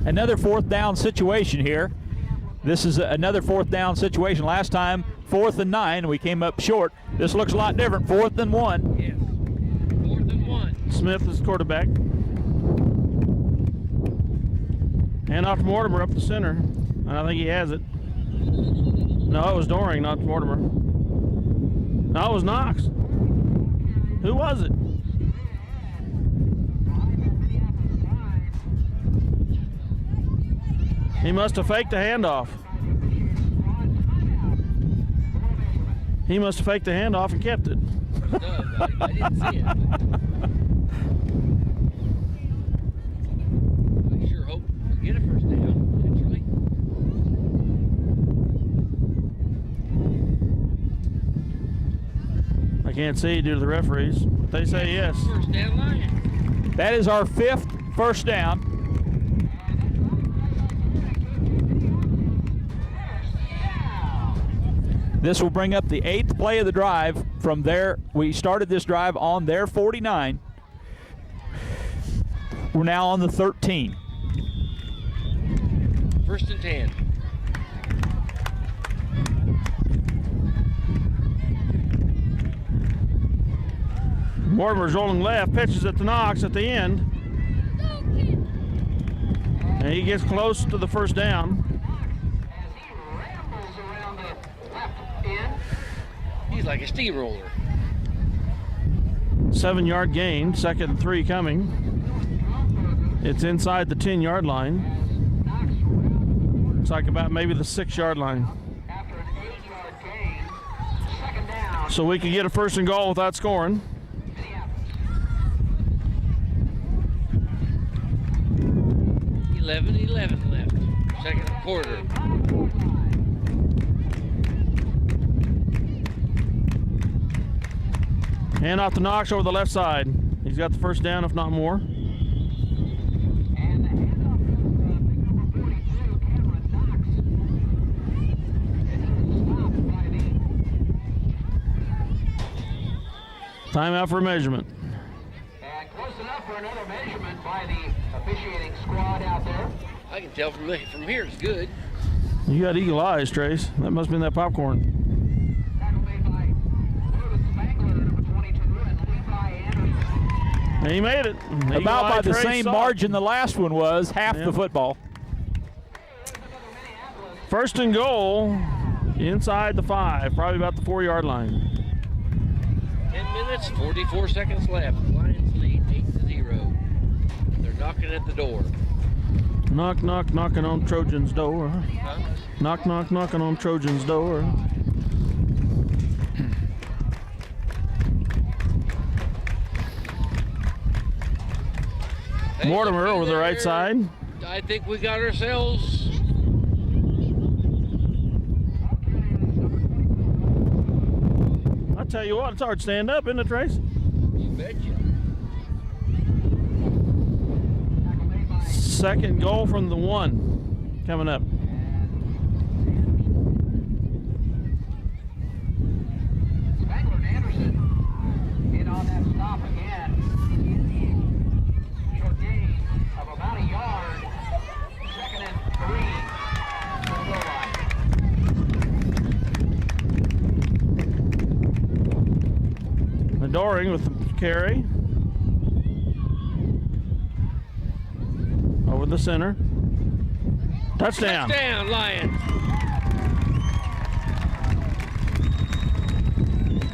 Another fourth down situation here. This is another fourth down situation. Last time, 4th and 9, we came up short. This looks a lot different. 4th and 1. Yes. 4th and 1. Smith is quarterback. Hand off to Mortimer up the center. I think he has it. No, it was Doring, not Mortimer. No, it was Knox. Who was it? He must have faked the handoff. He must have faked the handoff and kept it. No, I didn't see it. I sure hope we get a first down, potentially. I can't see due to the referees, but they say yes. First down line. That is our 5th first down. This will bring up the 8th play of the drive from there. We started this drive on their 49. We're now on the 13. 1st and 10. Mortimer's rolling left, pitches it to Knox at the end. And he gets close to the first down. He's like a steamroller. 7-yard gain, 2nd and 3 coming. It's inside the 10-yard line. Looks like about maybe the 6-yard line. So we can get a 1st and goal without scoring. $11 left. 2nd quarter. Hand off to Knox over the left side. He's got the first down, if not more. And the handoff goes to big number 42, Cameron Knox. And he was stopped by the... Timeout for measurement. And close enough for another measurement by the officiating squad out there. I can tell from here it's good. You got eagle eyes, Trace. That must have been that popcorn. Tackle made by David Spangler, number 22, and Levi Anderson. And he made it. About by the same margin the last one was, half the football. First and goal, inside the 5, probably about the 4-yard line. 10 minutes, 44 seconds left. Lions lead 8-0. They're knocking at the door. Knock, knock, knocking on Trojan's door. Huh? Knock, knock, knocking on Trojan's door. Hey, Mortimer looky over the right there. side. I think we got ourselves. I tell you what, it's hard to stand up, isn't it, Trace? You betcha. Second goal from the 1 coming up. Spangler and Anderson in on that stop again. Short gain of about a yard. Second and 3 from the goal line. Adoring with the carry. Over the center. Touchdown. Touchdown, Lions.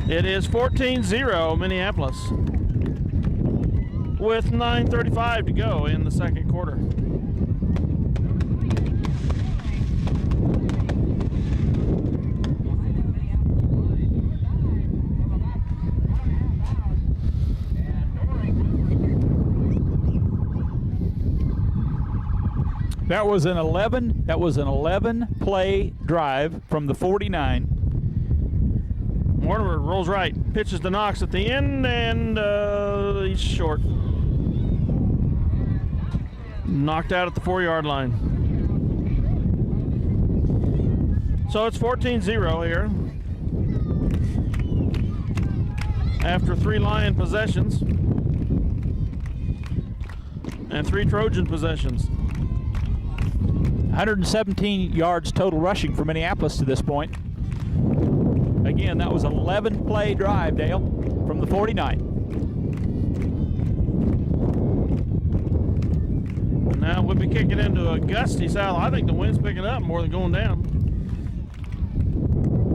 It is 14-0 Minneapolis with 9:35 to go in the second quarter. That was an 11 play drive from the 49. Mortimer rolls right, pitches to Knox at the end, and he's short. Knocked out at the 4-yard line. So it's 14-0 here. After 3 Lion possessions and 3 Trojan possessions. 117 yards total rushing for Minneapolis to this point. Again, that was an 11-play drive, Dale, from the 49. And now we'll be kicking into a gusty south. I think the wind's picking up more than going down.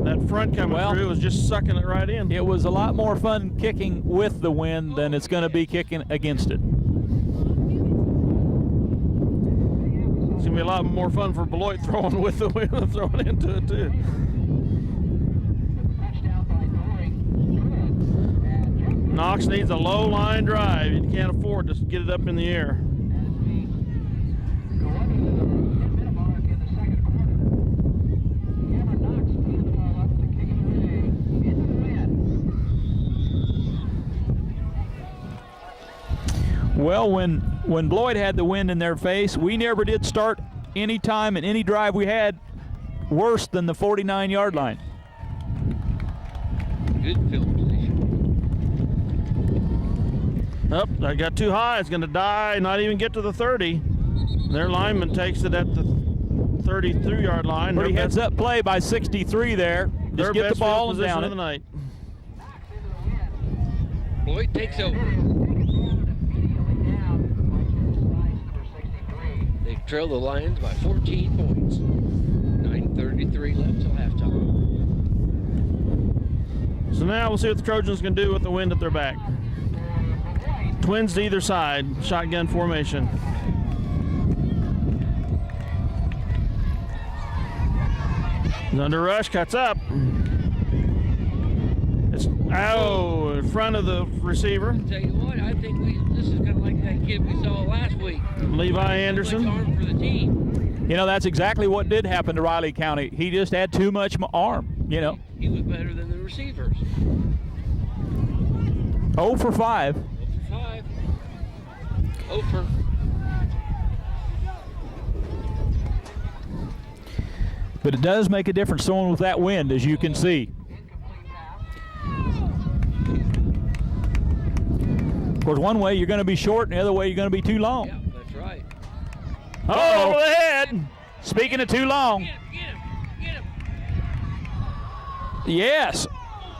That front coming through was just sucking it right in. It was a lot more fun kicking with the wind than it's going to be kicking against it. It's going to be a lot more fun for Beloit throwing with the wind than throwing into it, too. Knox needs a low line drive. He can't afford to get it up in the air. Well, when Beloit had the wind in their face, we never did start any time in any drive we had worse than the 49-yard line. Good field position. Oh, that got too high. It's going to die, not even get to the 30. Their lineman takes it at the 33-yard line. Pretty heads-up play by 63 there. Just get the ball and down of it. the night. Beloit takes over. They trail the Lions by 14 points. 9:33 left till halftime. So now we'll see what the Trojans can do with the wind at their back. Twins to either side, shotgun formation. He's under rush, cuts up. It's in front of the receiver. Tell you what, I think this is kind of like that kid we saw last week. Levi Anderson. Arm for the team. You know, that's exactly what did happen to Riley County. He just had too much arm, you know. He was better than the receivers. 0 for 5. 0 for 5. 0 for. But it does make a difference throwing with that wind, as you can see. Of course, one way you're going to be short, and the other way you're going to be too long. Yeah, that's right. Oh, over the head. Speaking of too long. Get him. Get him. Yes.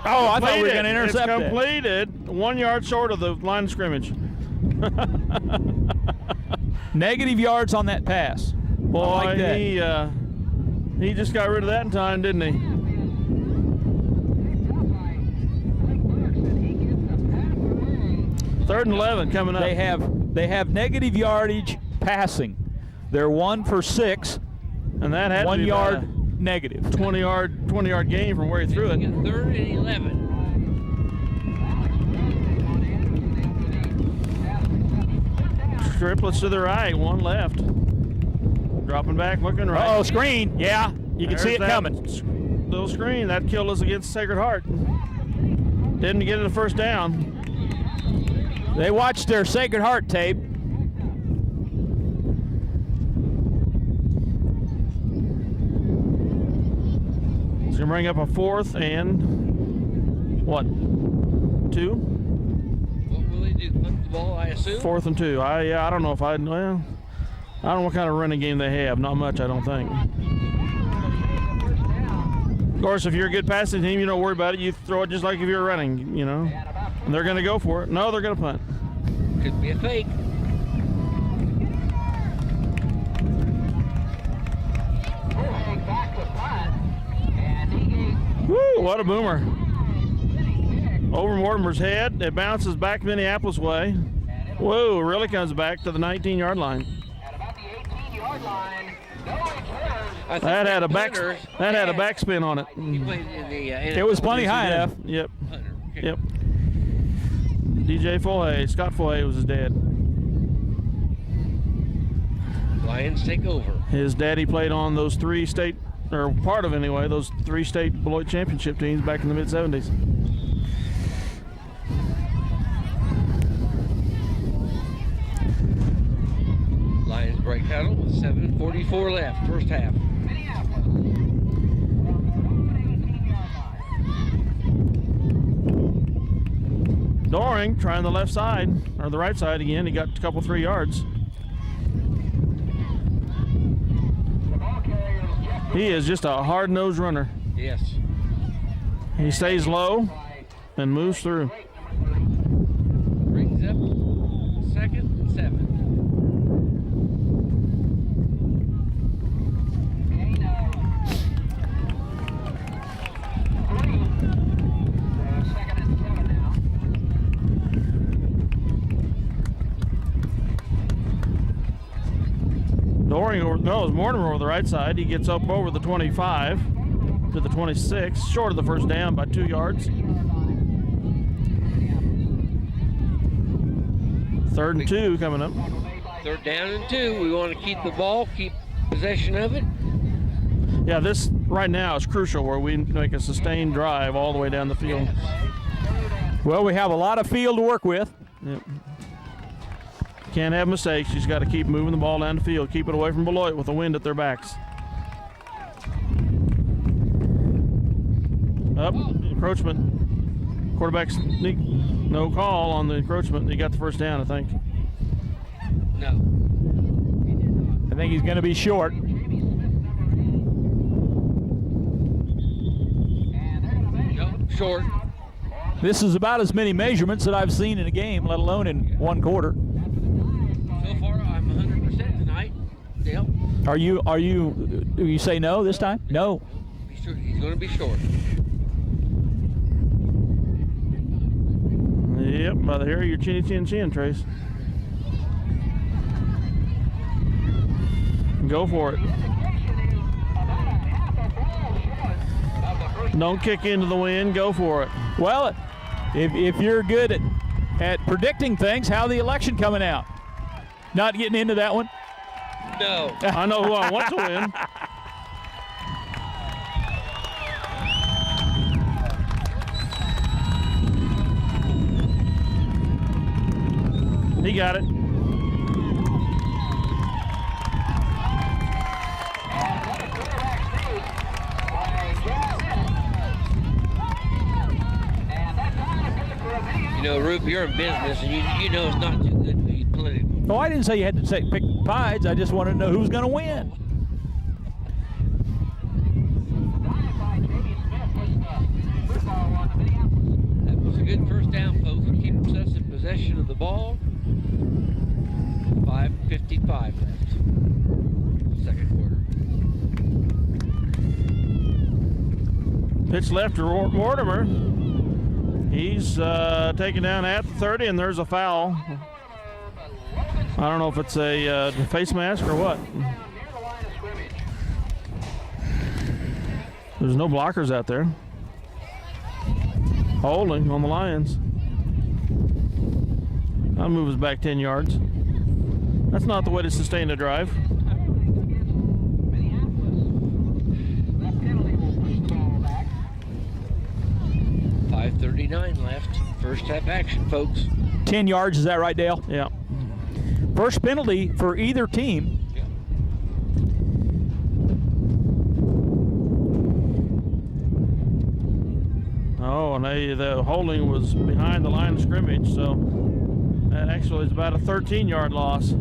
Oh, I thought we were going to intercept It's it. completed. 1 yard short of the line of scrimmage. Negative yards on that pass. Boy, I like that. he just got rid of that in time, didn't he? Third and 11 coming up. They have negative yardage passing. They're 1 for 6, and that had 1 to be yard negative. 20 yard gain from where he threw it. You got 3rd and 11. Triplets to the right, one left. Dropping back, looking right. Oh, screen. Yeah, you can see it There's that coming. Little screen that killed us against Sacred Heart. Didn't get it a first down. They watched their Sacred Heart tape. It's gonna bring up a 4th and what? 2? What will they do? Punt the ball, I assume? 4th and 2. I don't know if I don't know what kind of running game they have. Not much, I don't think. Of course, if you're a good passing team, you don't worry about it. You throw it just like if you're running, you know. And they're gonna go for it. No, they're gonna punt. Could be a fake. Woo, what a boomer. Over Mortimer's head. It bounces back Minneapolis way. Whoa, really comes back to the 19-yard line. At about the 18-yard line, no returns. That had a backspin on it. He played in the It was plenty high enough. Yep. Hunter. Okay. Yep. DJ Foley, Scott Foley was his dad. Lions take over. His daddy played on those 3 state, or part of anyway, those 3 state Beloit championship teams back in the mid-70s. Lions break huddle with 7:44 left, first half. Doring trying the left side, or the right side again. He got a couple 3 yards. He is just a hard-nosed runner. Yes. He stays low and moves through. Brings up 2nd and 7. Doring, it was Mortimer over the right side. He gets up over the 25 to the 26, short of the first down by 2 yards. 3rd and 2 coming up. 3rd down and 2. We want to keep the ball, keep possession of it. Yeah, this right now is crucial where we make a sustained drive all the way down the field. Well, we have a lot of field to work with. Yep. Can't have mistakes. You just got to keep moving the ball down the field. Keep it away from Beloit with the wind at their backs. Up, encroachment. Quarterback sneak. No call on the encroachment. He got the first down, I think. No. He did not. I think he's going to be short. No, short. This is about as many measurements that I've seen in a game, let alone in 1 quarter. So far, I'm 100% tonight. Dale? Do you say no this time? No. He's going to be short. Yep, by the hair of your chinny chin chin, Trace. Go for it. Don't kick into the wind. Go for it. Well, if you're good at predicting things, how the election coming out? Not getting into that one? No. I know who I want to win. He got it. You know, Ruben, group, you're in business, and you know it's not too good to be political. Oh, I didn't say you had to pick sides. I just wanted to know who's going to win. That was a good first down, folks. Keeps us in possession of the ball. 5:55 left. Second quarter. Pitch left to Mortimer. He's taken down at the 30, and there's a foul. I don't know if it's a face mask or what. There's no blockers out there. Holding on the Lions. That'll move us back 10 yards. That's not the way to sustain a drive. .539 left. First half action, folks. 10 yards, is that right, Dale? Yeah. First penalty for either team. Yeah. Oh, and the holding was behind the line of scrimmage, so that actually is about a 13-yard loss.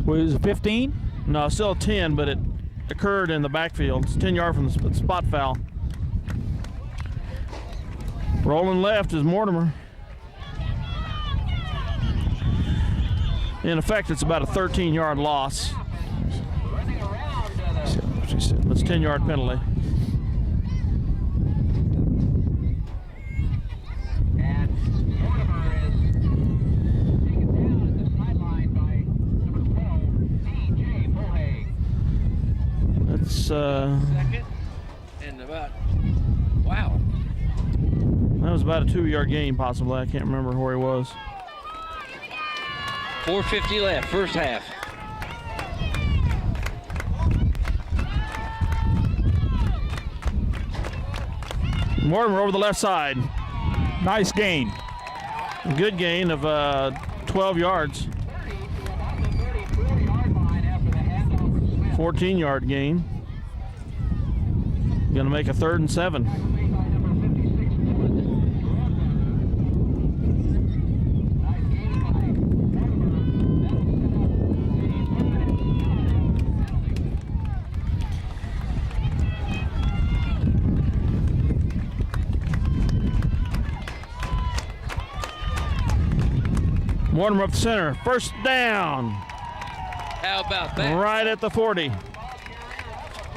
Was it 15? No, still 10, but it occurred in the backfield. It's 10 yards from the spot foul. Rolling left is Mortimer. In effect, it's about a 13-yard loss. It's a 10-yard penalty. Second, and about, wow. That was about a 2-yard gain, possibly. I can't remember where he was. 4:50 left, first half. Mortimer over the left side. Nice gain. Good gain of 12 yards. 14-yard gain. Going to make a 3rd and 7. Mortimer up the center. First down. How about that? Right at the 40.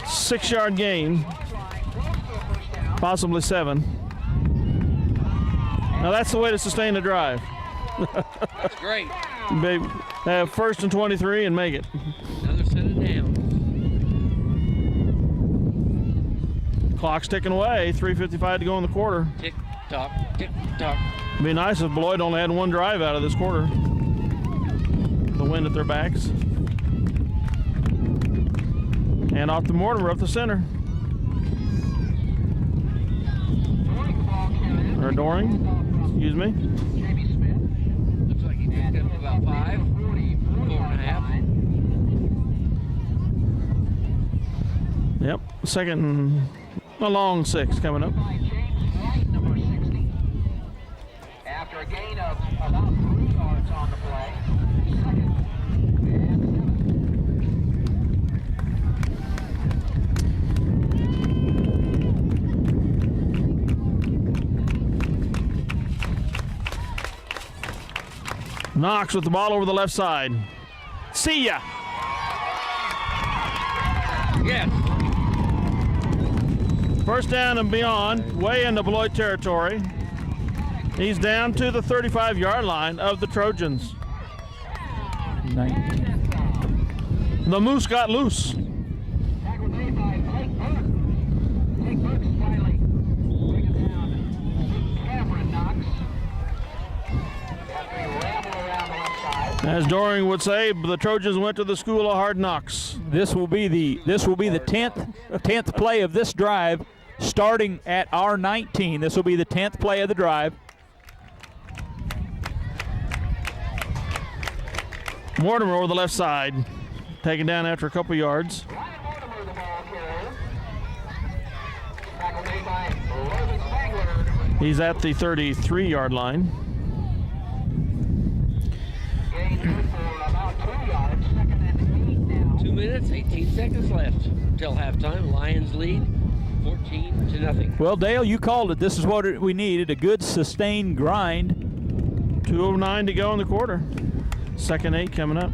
6-yard gain. Possibly 7. Now that's the way to sustain a drive. That's great. Have 1st and 23 and make it. Another set of downs. Clock's ticking away. 3:55 to go in the quarter. Tick tock, tick tock. It'd be nice if Beloit only had 1 drive out of this quarter. The wind at their backs. And off to Mortimer up the center. Or Doring, excuse me. Looks like he picked up about 5, 4.5. Yep, second and a long 6 coming up. After a gain of about 3 yards on the play. Knox with the ball over the left side. See ya. Yes. First down and beyond, way into Beloit territory. He's down to the 35-yard line of the Trojans. 19. The Moose got loose. Tackle made by Blake Burke. Blake Burke finally bringing down Cameron Knox. After he rambled around the left side. As Doring would say, the Trojans went to the school of hard knocks. This will be the 10th play of this drive, starting at our 19. This will be the 10th play of the drive. Mortimer over the left side, taken down after a couple yards. Ryan Mortimer, the ball carrier. Tackle made by Logan Spangler. He's at the 33-yard line. Gain for about 2 yards. Second and 8 now. 2 minutes, 18 seconds left until halftime. Lions lead 14-0. Well, Dale, you called it. This is what we needed, a good sustained grind. 2:09 to go in the quarter. Second 8 coming up.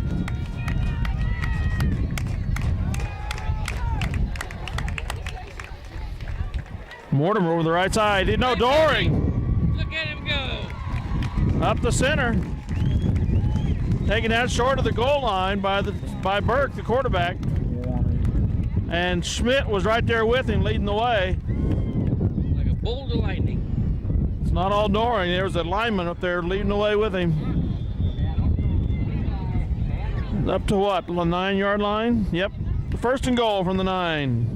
Mortimer over the right side. No, Doring. Look at him go. Up the center. Taken out short of the goal line by Burke, the quarterback. And Schmidt was right there with him, leading the way. Like a bolt of lightning. It's not all Doring. There was a lineman up there leading the way with him. Up to what? The 9-yard line? Yep. First and goal from the 9.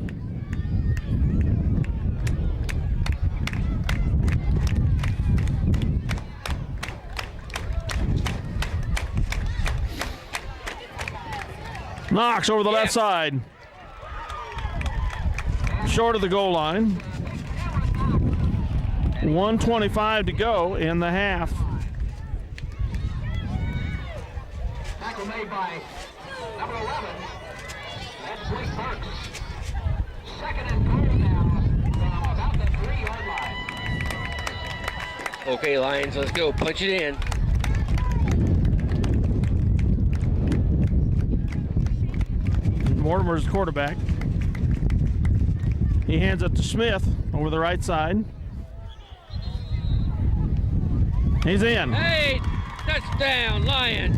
Knox over the left side. Short of the goal line. 1:25 to go in the half. Tackle made by number 11. That's Blake Burks. Second and goal now from about the 3-yard line. Okay, Lions, let's go. Punch it in. Mortimer's the quarterback. He hands it to Smith over the right side. He's in. Hey, touchdown, Lions.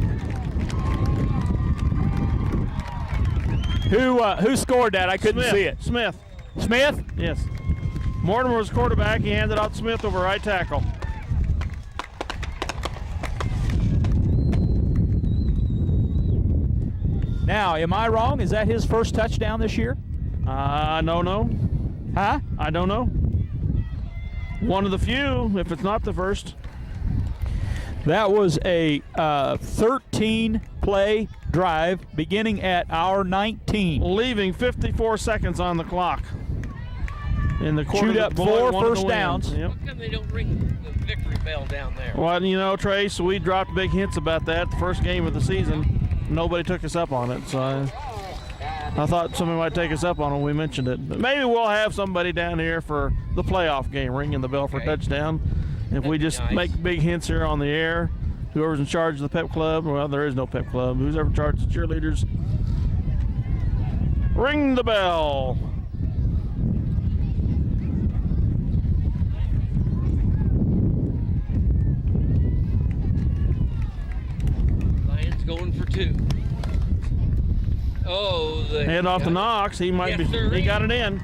Who scored that? I couldn't see it. Smith. Smith? Yes. Mortimer was quarterback. He handed out Smith over right tackle. Now, am I wrong? Is that his first touchdown this year? No. Huh? I don't know. One of the few, if it's not the first. That was a 13-play drive beginning at our 19. Leaving 54 seconds on the clock. In the quarter, Chewed up Beloit 4 wanted first to win. downs. Yep. How come they don't ring the victory bell down there? Well, you know, Trace, we dropped big hints about that the first game of the season. Nobody took us up on it, so I thought somebody might take us up on it when we mentioned it. But maybe we'll have somebody down here for the playoff game ringing the bell for a touchdown. If we just make big hints here on the air, whoever's in charge of the pep club, well, there is no pep club. Who's ever in charge of the cheerleaders, ring the bell. Going for 2. Oh, the Hand off to Knox. He might Yes, be. sir. He got it in.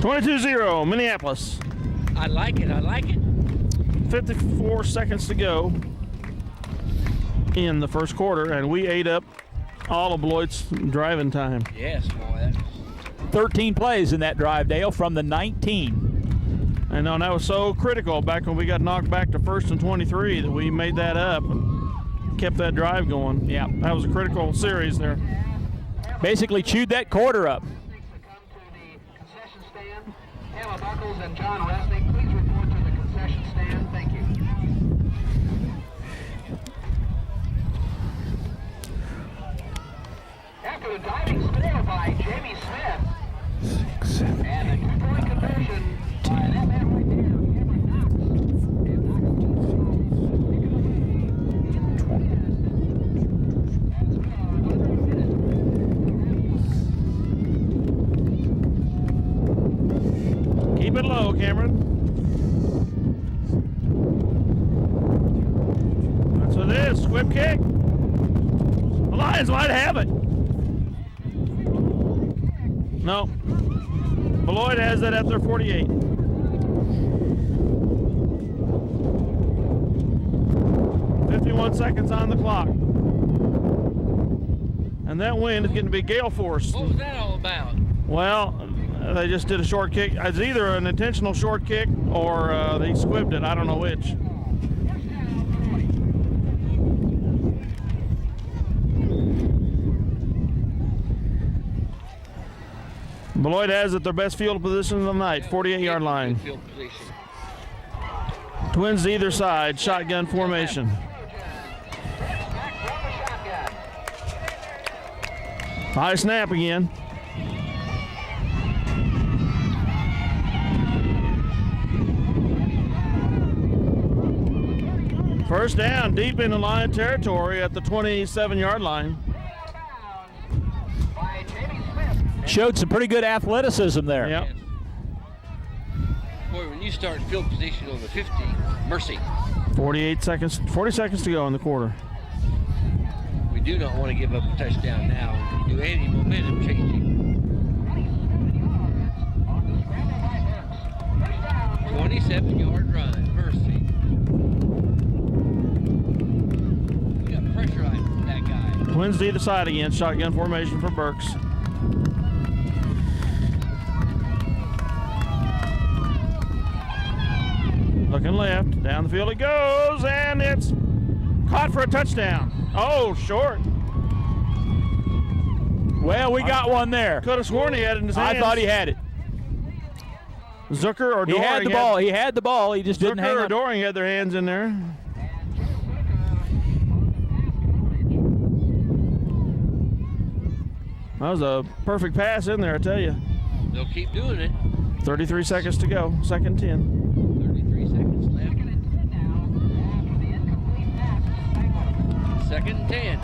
(22-0) Minneapolis. I like it. 54 seconds to go in the first quarter, and we ate up all of Beloit's driving time. Yes, boy. 13 plays in that drive, Dale, from the 19. And that was so critical back when we got knocked back to 1st and 23 that we made that up and kept that drive going. Yeah. That was a critical series there. Basically chewed that quarter up. To come to the concession stand. Emma Buckles and John Resnick, please report to the concession stand. Thank you. After the diving score by Jamie Smith. 6, 7, and a 2-point conversion by that man right there, Cameron Knox. And Knox Keep it low, Cameron. That's what it is. Squib kick. The Lions might have it. No. Beloit has that at their 48. .51 seconds on the clock. And that wind is getting to be gale force. What was that all about? Well, they just did a short kick. It's either an intentional short kick or they squibbed it. I don't know which. Beloit has it their best field position of the night, 48-yard line. Field position. Twins to either side, shotgun formation. High snap again. First down, deep in the Lion territory at the 27-yard line. Showed some pretty good athleticism there. Yep. Boy, when you start field position on the 50, mercy. 40 seconds to go in the quarter. We do not want to give up a touchdown now. We do any momentum changing. 27-yard run, mercy. We got pressure on that guy. Twins to either side again, shotgun formation for Burks. Looking left, down the field it goes, and it's caught for a touchdown. Oh, short. Well, we got one there. Could have sworn he had it in his hands. I thought he had it. Zucker or Doring. He had the ball. He had the ball. He just didn't hang Zucker or on. Doring had their hands in there. That was a perfect pass in there, I tell you. They'll keep doing it. 33 seconds to go, second 10. 33 seconds left. Second and 10.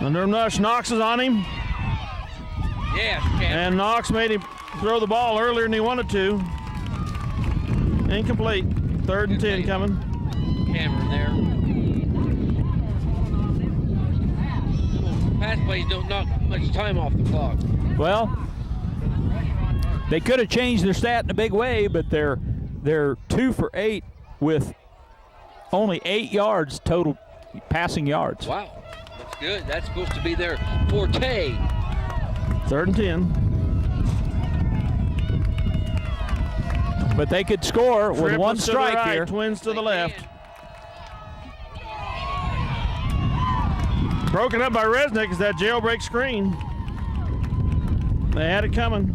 Under Nush, Knox is on him. Yes, Captain. And Knox made him throw the ball earlier than he wanted to. Incomplete. Third and 10 coming. Cameron there. Pass plays don't knock much time off the clock. Well, they could have changed their stat in a big way, but they're 2 for 8 with only 8 yards total passing yards. Wow, that's good. That's supposed to be their forte. Third and 10. But they could score with one Triplets to the strike right, here. Twins to the left. Broken up by Resnick is that jailbreak screen. They had it coming.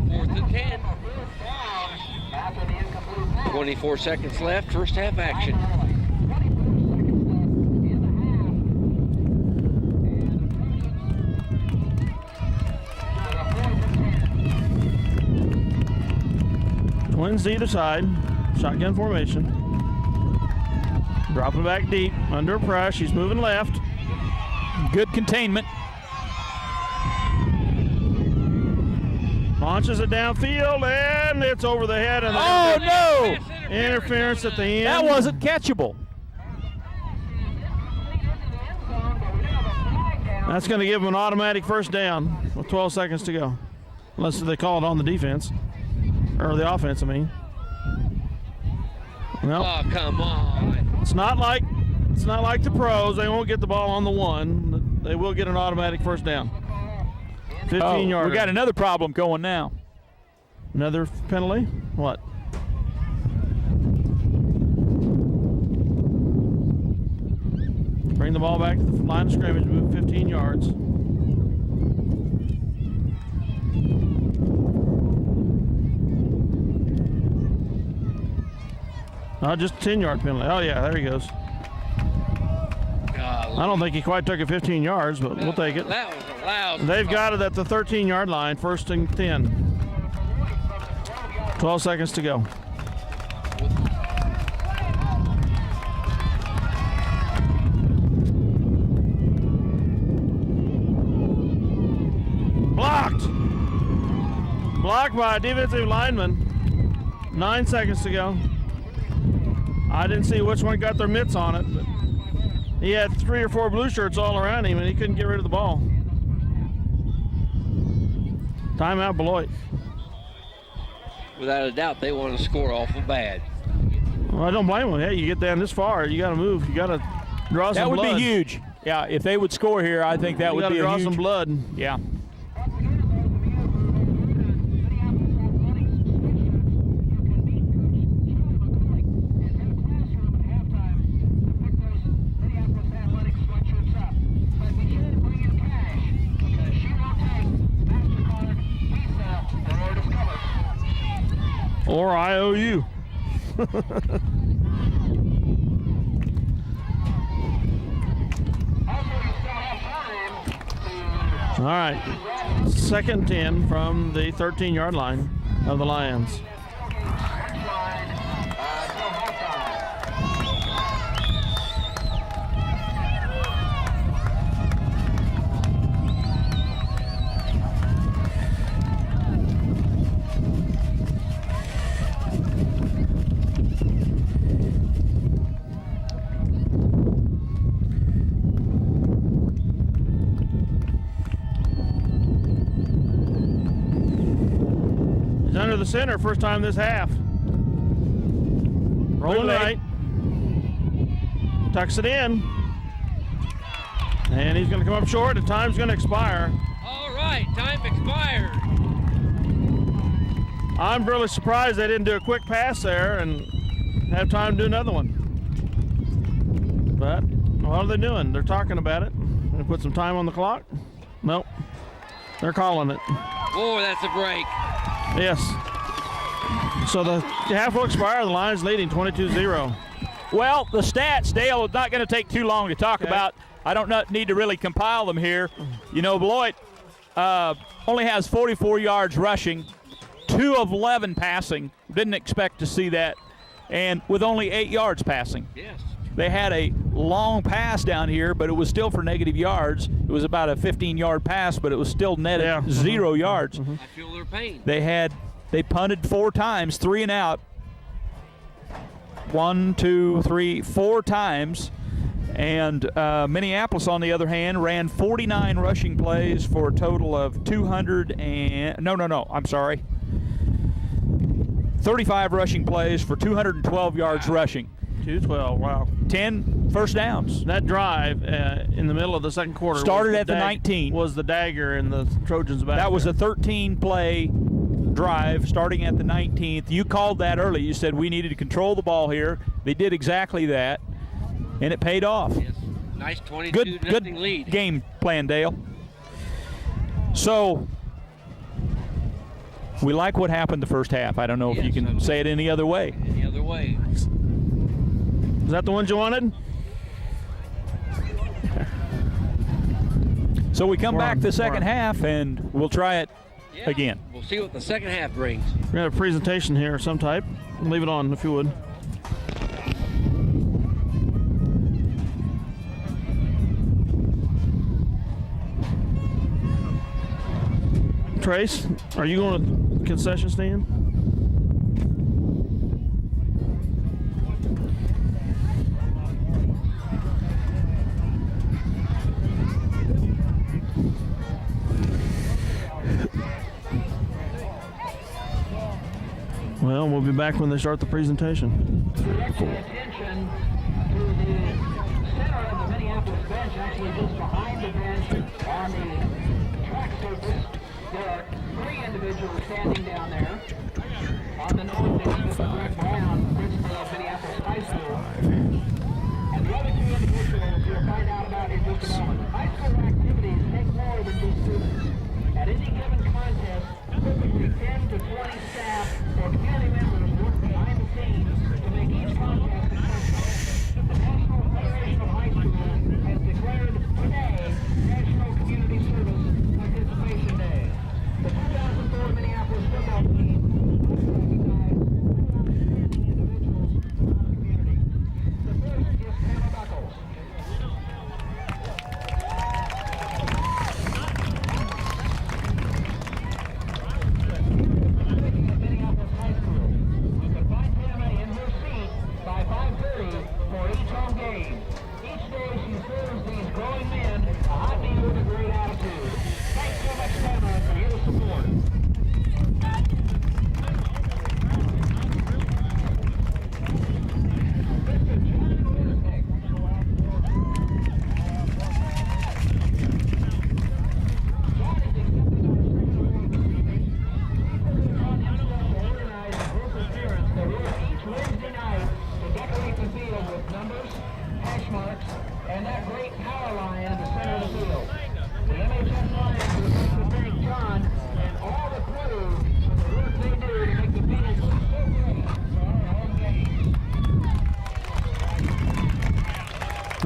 Fourth and 10. 24 seconds left, first half action. Twins to either side, shotgun formation. Dropping back deep, under pressure, he's moving left. Good containment. Launches it downfield, and it's over the head. And Oh, no! interference at the end. That wasn't catchable. That's going to give them an automatic first down with 12 seconds to go. Unless they call it on the defense. Or the offense, I mean. No. Oh, come on. It's not like the pros. They won't get the ball on the one. They will get an automatic first down. 15 yards. We got another problem going now. Another penalty? What? Bring the ball back to the line of scrimmage, move 15 yards. Just a 10-yard penalty. Oh, yeah, there he goes. Golly. I don't think he quite took it 15 yards, but we'll take it. That was a loud. They've got it at the 13-yard line, first and 10. 12 seconds to go. Blocked! Blocked by a defensive lineman. 9 seconds to go. I didn't see which one got their mitts on it, but He had 3 or 4 blue shirts all around him, and he couldn't get rid of the ball. Timeout, Beloit. Without a doubt, they want to score awful bad. Well, I don't blame them. Hey, you get down this far, you got to move. You got to draw some blood. That would be huge. Yeah, if they would score here, I think that would be a huge. You got to draw some blood. Yeah. Or IOU. All right, 2nd and 10 from the 13-yard line of the Lions. Under the center, first time this half. Rolling right. Tucks it in. And he's going to come up short, and time's going to expire. All right, time expired. I'm really surprised they didn't do a quick pass there and have time to do another one. But what are they doing? They're talking about it. Going to put some time on the clock? Nope. They're calling it. Oh, that's a break. Yes. So the half will expire. The Lions leading 22-0. Well, the stats, Dale, is not going to take too long to talk about. I don't need to really compile them here. You know, Beloit only has 44 yards rushing, 2 of 11 passing. Didn't expect to see that. And with only 8 yards passing. Yes. They had a long pass down here, but it was still for negative yards. It was about a 15-yard pass, but it was still netted 0 yards. I feel their pain. They punted 4 times, 3 and out. 1, 2, 3, 4 times. And Minneapolis, on the other hand, ran 49 rushing plays for a total of 35 rushing plays for 212 yards rushing. 212, wow. 10 first downs. That drive in the middle of the second quarter started at the 19. Was the dagger in the Trojans back. That was a 13-play drive starting at the 19th. You called that early. You said we needed to control the ball here. They did exactly that, and it paid off. Yes. Nice 22-0 lead. Game plan, Dale. So we like what happened the first half. I don't know if you can say it any other way. Any other way. Is that the ones you wanted? So we come back the second half, and we'll try it again. We'll see what the second half brings. We're going to have a presentation here of some type. Leave it on if you would. Trace, are you going to the concession stand? Well, we'll be back when they start the presentation. Directing attention to the center of the Minneapolis bench, actually just behind the bench on the track surface. There are 3 individuals standing down there. On the north end is Greg Brown, principal of Minneapolis High School. And the other 2 individuals you'll find out about in just a moment. High school activities take more than just students. At any given contest, typically 10 to 20 staff or community members work behind the scenes to make each contest successful. The National Federation of High Schools has declared today National Community Service Participation Day. The 2004 Minneapolis football team recognized 250 individuals from the community. The first is Hannah Buckles.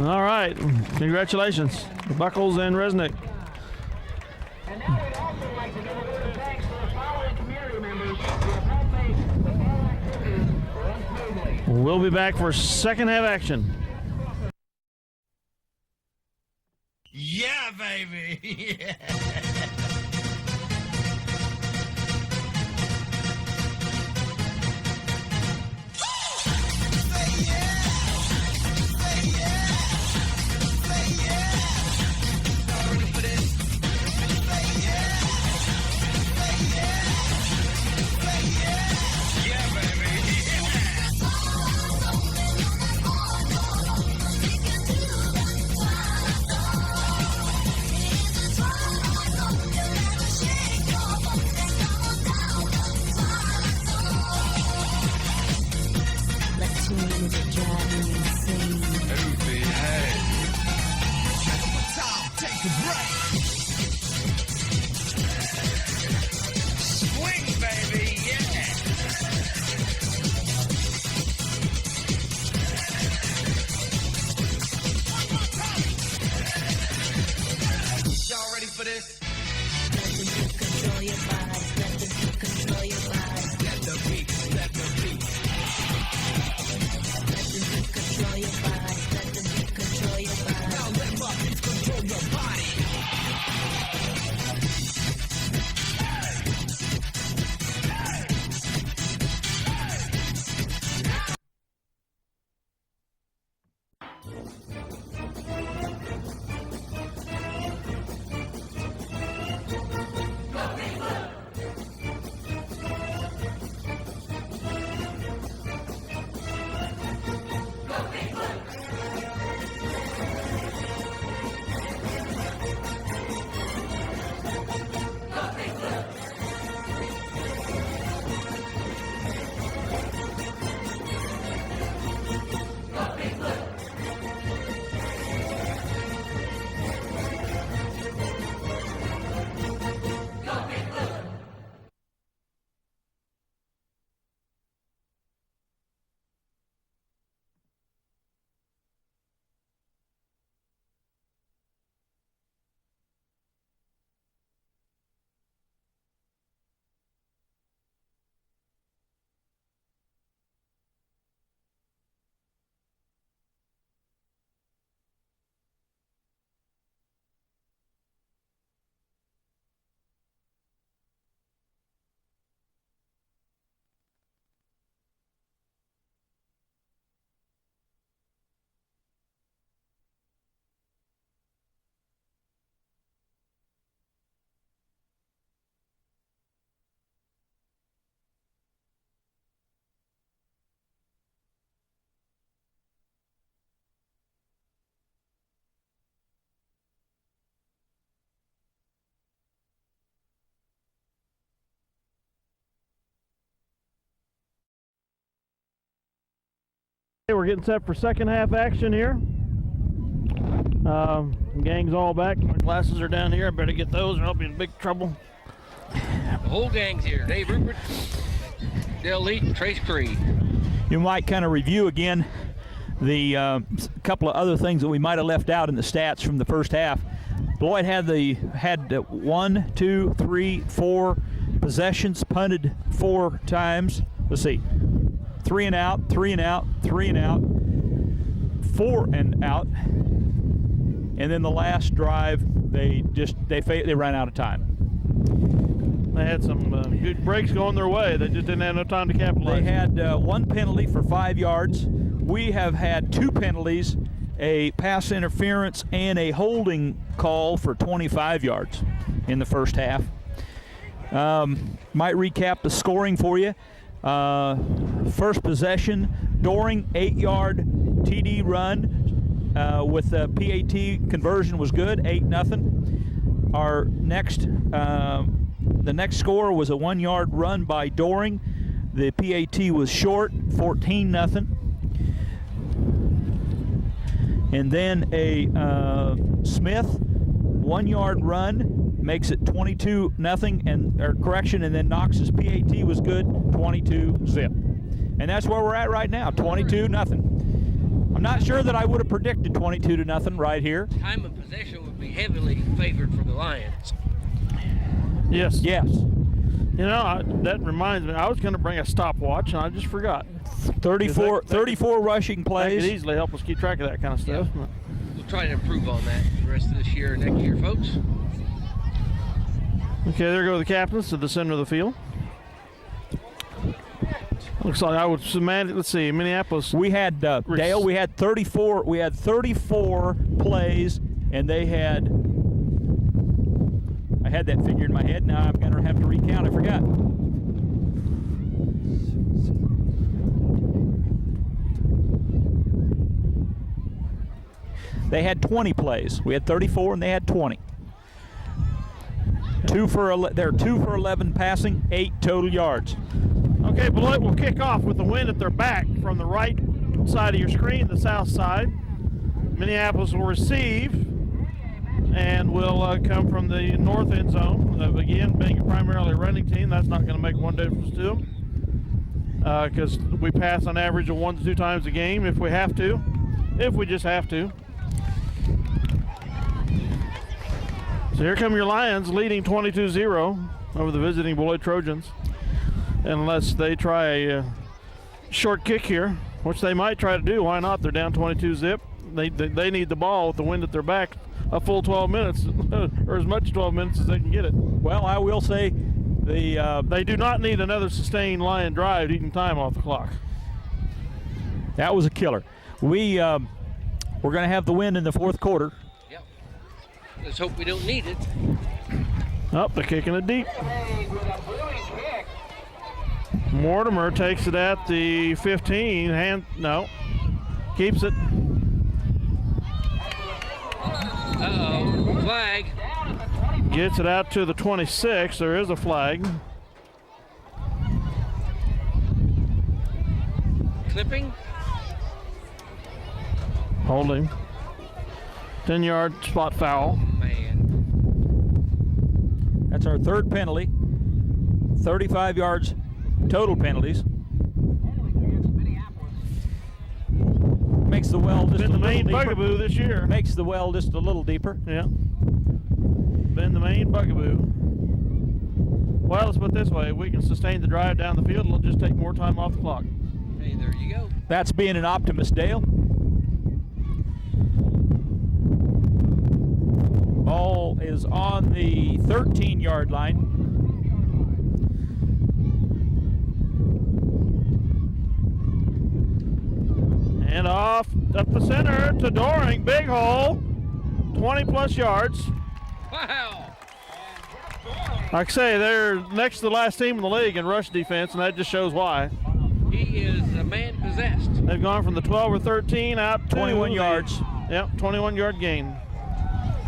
All right. Congratulations, Buckles and Resnick. And now we'd also like to give a word of thanks to the following community members who have helped make the fall activities run smoothly. We'll be back for second half action. Yeah, baby. Yeah. We're getting set for second half action here. Gang's all back. My glasses are down here. I better get those or I'll be in big trouble. The whole gang's here. Dave Rupert, Dale Leak, and Trace Creed. You might kind of review again the couple of other things that we might have left out in the stats from the first half. Beloit had 1, 2, 3, 4 possessions, punted 4 times. Let's see. 3 and out, 3 and out, 3 and out, 4 and out, and then the last drive they ran out of time. They had some good breaks going their way. They just didn't have no time to capitalize. They had 1 penalty for 5 yards. We have had 2 penalties, a pass interference and a holding call for 25 yards in the first half. Might recap the scoring for you. First possession, Doring, 8-yard TD run with the PAT conversion was good, 8-0. Our next, the next score was a 1-yard run by Doring. The PAT was short, 14-0. And then a Smith 1-yard run makes it 22-0, and then Knox's PAT was good, 22-0. And that's where we're at right now, 22-0. I'm not sure that I would have predicted 22-0 right here. Time of possession would be heavily favored for the Lions. Yes. Yes. You know, that reminds me, I was going to bring a stopwatch, and I just forgot. 34 rushing That plays. could easily help us keep track of that kind of stuff. Yeah. We'll try to improve on that the rest of this year and next year, folks. Okay, there go the captains to the center of the field. Looks like I would submit. Let's see, Minneapolis. We had Dale. We had 34. We had 34 plays, and they had. I had that figure in my head. Now I'm going to have to recount. I forgot. They had 20 plays. We had 34, and they had 20. They're 2 for 11 passing, 8 total yards. Okay, Beloit will kick off with the wind at their back from the right side of your screen, the south side. Minneapolis will receive and will come from the north end zone. Again, being primarily a running team, that's not going to make one difference to them because we pass on average of 1 to 2 times a game if we have to, if we just have to. So here come your Lions leading 22-0 over the visiting Beloit Trojans. Unless they try a short kick here, which they might try to do. Why not? They're down 22-zip. They need the ball with the wind at their back a full 12 minutes, or as much 12 minutes as they can get it. Well, I will say they do not need another sustained Lion drive eating time off the clock. That was a killer. We're going to have the wind in the fourth quarter. Yep. Let's hope we don't need it. Oh, they're kicking it deep. Mortimer takes it at the 15. Keeps it. Uh-oh, flag. Gets it out to the 26. There is a flag. Clipping. Holding. 10-yard spot foul. Man. That's our third penalty. 35 yards total penalties. Makes the well just Been a the little main deeper. bugaboo this year. Makes the well just a little deeper. Yeah. Been the main bugaboo. Well, let's put it this way. If we can sustain the drive down the field, it'll just take more time off the clock. Hey, there you go. That's being an optimist, Dale. Ball is on the 13-yard line. And off up the center to Doring. Big hole. 20-plus yards. Wow. Like I say, they're next to the last team in the league in rush defense, and that just shows why. He is a man possessed. They've gone from the 12 or 13 out to 21 yards. Yep, 21-yard gain.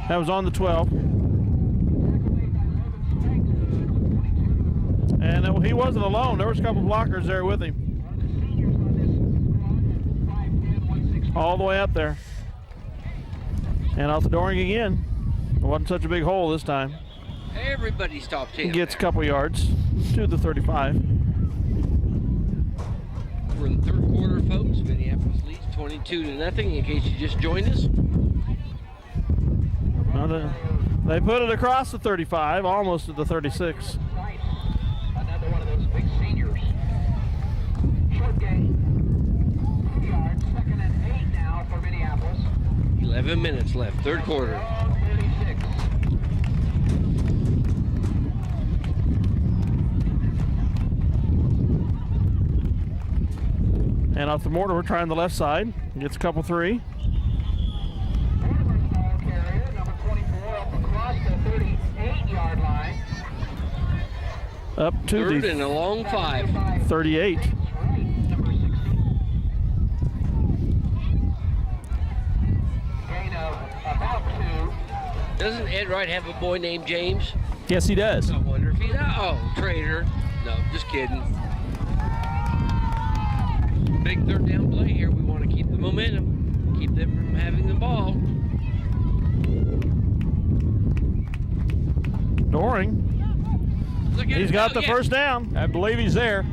That was on the 12. And he wasn't alone. There was a couple blockers there with him. All the way up there. And off the Doring again. It wasn't such a big hole this time. Everybody stopped him. Gets a couple yards to the 35. We're in the third quarter, folks. Minneapolis leads 22-0. In case you just joined us. Well, they put it across the 35, almost to the 36. Another one of those big seniors. Short gain. 2 yards. 2nd and 8 now for Minneapolis. 11 minutes left, third quarter. 36. And off the Mortimer, trying the left side. Gets a couple 3. Mortimer's ball carrier, number 24, up across the 38-yard line. Up to Third the and a long 5. 38. Right, number 16. Gain of about 2. Doesn't Ed Wright have a boy named James? Yes, he does. I wonder if he... Oh, traitor. No, just kidding. Big third down play here. We want to keep the momentum. Keep them from having the ball. Doring. Look at He's it got go, the yeah. first down. I believe he's there.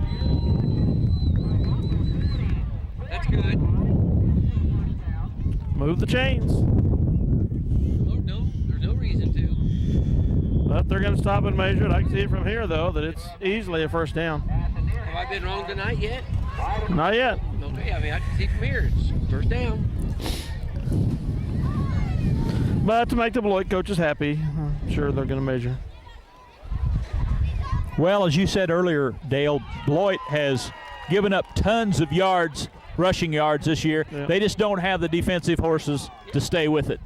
That's good. Move the chains. Oh, no, there's no reason to. But they're going to stop and measure it. I can see it from here, though, that it's easily a first down. Have I been wrong tonight yet? Not yet. Okay, I mean, I can see from here. It's first down. But to make the Beloit coaches happy, I'm sure they're going to measure. Well, as you said earlier, Dale, Beloit has given up tons of yards, rushing yards this year. Yeah. They just don't have the defensive horses to stay with it.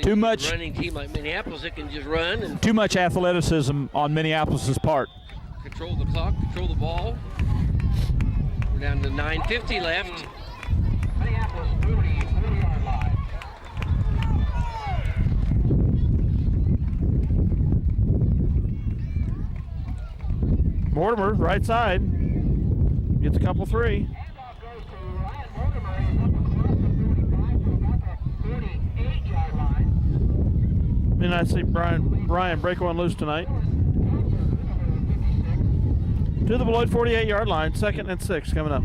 Too much A running team like Minneapolis that can just run and Too much athleticism on Minneapolis' part. control the clock, control the ball. We're down to 9:50 left. Minneapolis 40-yard line. Mortimer, right side, gets a couple three. Handoff goes to Ryan Mortimer. He's up across the 45 to about the 48-yard line. And I see Brian break one loose tonight. To the Beloit 48-yard line, 2nd and 6 coming up.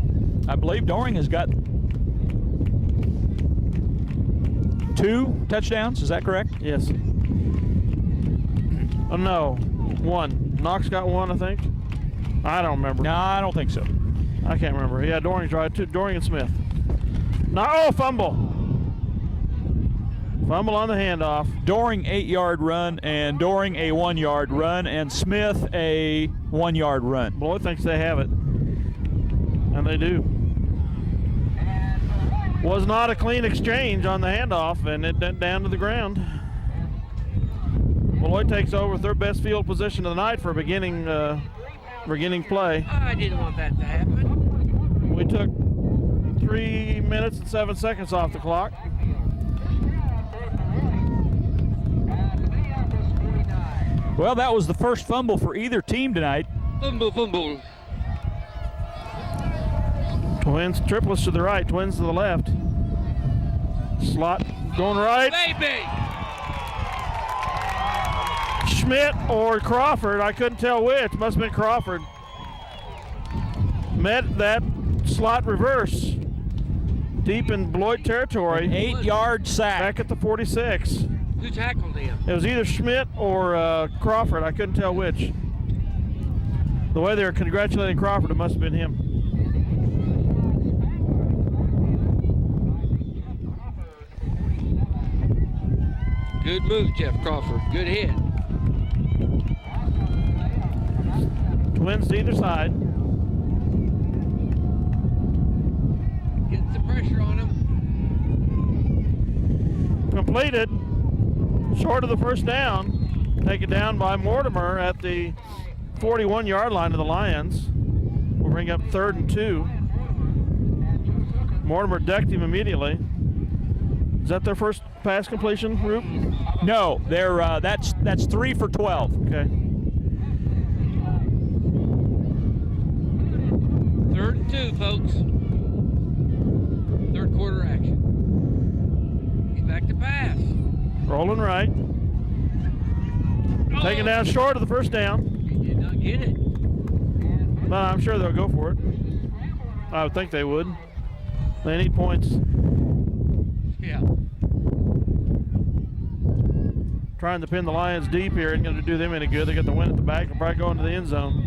I believe Doring has got 2 touchdowns. Is that correct? Yes. Oh, no, 1. Knox got 1, I think. I don't remember. No, I don't think so. I can't remember. Yeah, Doring's right. Doring and Smith. No, oh, fumble. Fumble on the handoff. Doring 8-yard run, and Doring a 1-yard run, and Smith a 1-yard run. Beloit thinks they have it. And they do. Was not a clean exchange on the handoff, and it went down to the ground. Beloit takes over third best field position of the night for beginning play. I didn't want that to happen. We took 3 minutes and 7 seconds off the clock. Well, that was the first fumble for either team tonight. Fumble, fumble. Twins, triplets to the right, twins to the left. Slot going right. Baby! Schmidt or Crawford, I couldn't tell which. Must have been Crawford. Met that slot reverse. Deep in Beloit territory. 8-yard sack. Back at the 46. Who tackled him? It was either Schmidt or Crawford. I couldn't tell which. The way they were congratulating Crawford, it must have been him. Good move, Jeff Crawford. Good hit. Twins to either side. Getting some pressure on him. Completed. Short of the first down. Taken down by Mortimer at the 41-yard line of the Lions. We'll bring up 3rd and 2. Mortimer decked him immediately. Is that their first pass completion, Roop? No, they're that's 3 for 12. Okay. 3rd and 2, folks. 3rd quarter action. He's back to pass. Rolling right. Oh, Taken down short of the first down. He did not get it. But I'm sure they'll go for it. I would think they would. They need points. Yeah. Trying to pin the Lions deep here isn't going to do them any good. They got the win at the back. They'll probably go into the end zone.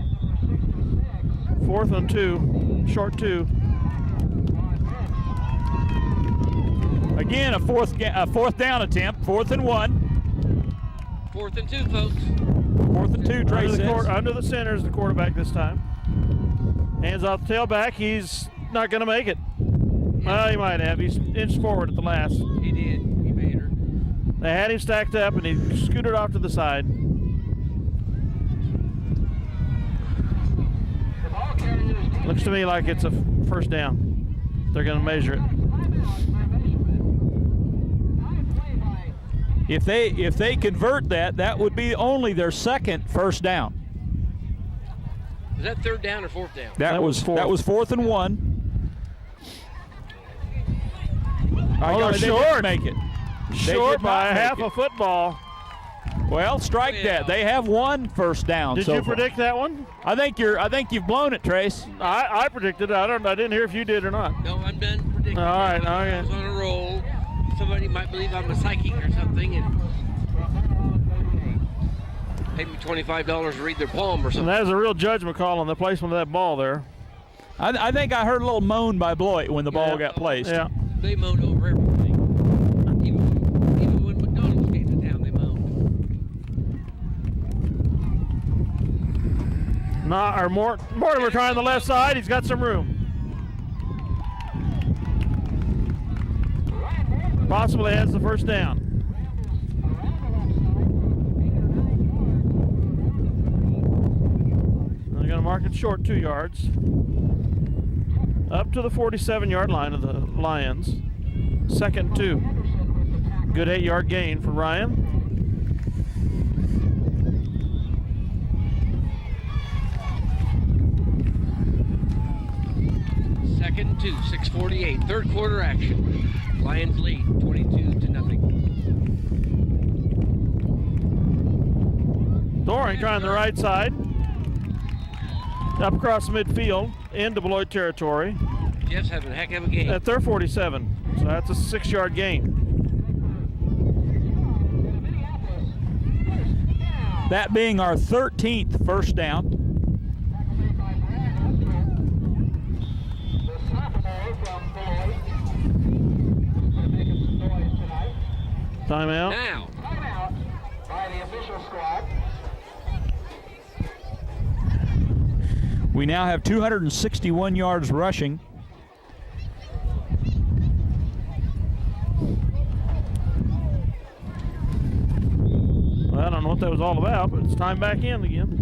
4th and 2. Short 2. Again, a fourth down attempt. 4th and 1. 4th and 2, folks. 4th and 2, Trey says. Under the center is the quarterback this time. Hands off the tailback. He's not going to make it. Well, he might have. He's inched forward at the last. He did. He made her. They had him stacked up, and he scooted off to the side. Looks to me like it's a first down. They're going to measure it. If they convert that, that would be only their second first down. Is that 3rd down or 4th down? That was 4th and 1. Oh, short. Make it. Short by half a football. Well, strike that. They have one first down. Did so you far. predict that one? I think you've blown it, Trace. I predicted it. I didn't hear if you did or not. No, I'm done predicting. All right, I was on a roll. Somebody might believe I'm a psychic or something and pay me $25 to read their palm or And something. that is a real judgment call on the placement of that ball there. I think I heard a little moan by Beloit when the ball got placed. Yeah. They moaned over everything. Even when McDonald's came to town, they moaned. Mortimer trying the left side. He's got some room. Possibly has the first down. They're going to mark it short 2 yards. Up to the 47-yard line of the Lions. 2nd 2. Good 8-yard gain for Ryan. Second 2, 6:48. Third quarter action. Lions lead 22-0. Doring trying the right side. Up across midfield into Beloit territory. Jeff's having a heck of a game. At their 47. So that's a 6-yard gain. That being our 13th first down. Timeout. Now. Timeout by the official squad. We now have 261 yards rushing. Well, I don't know what that was all about, but it's time back in again.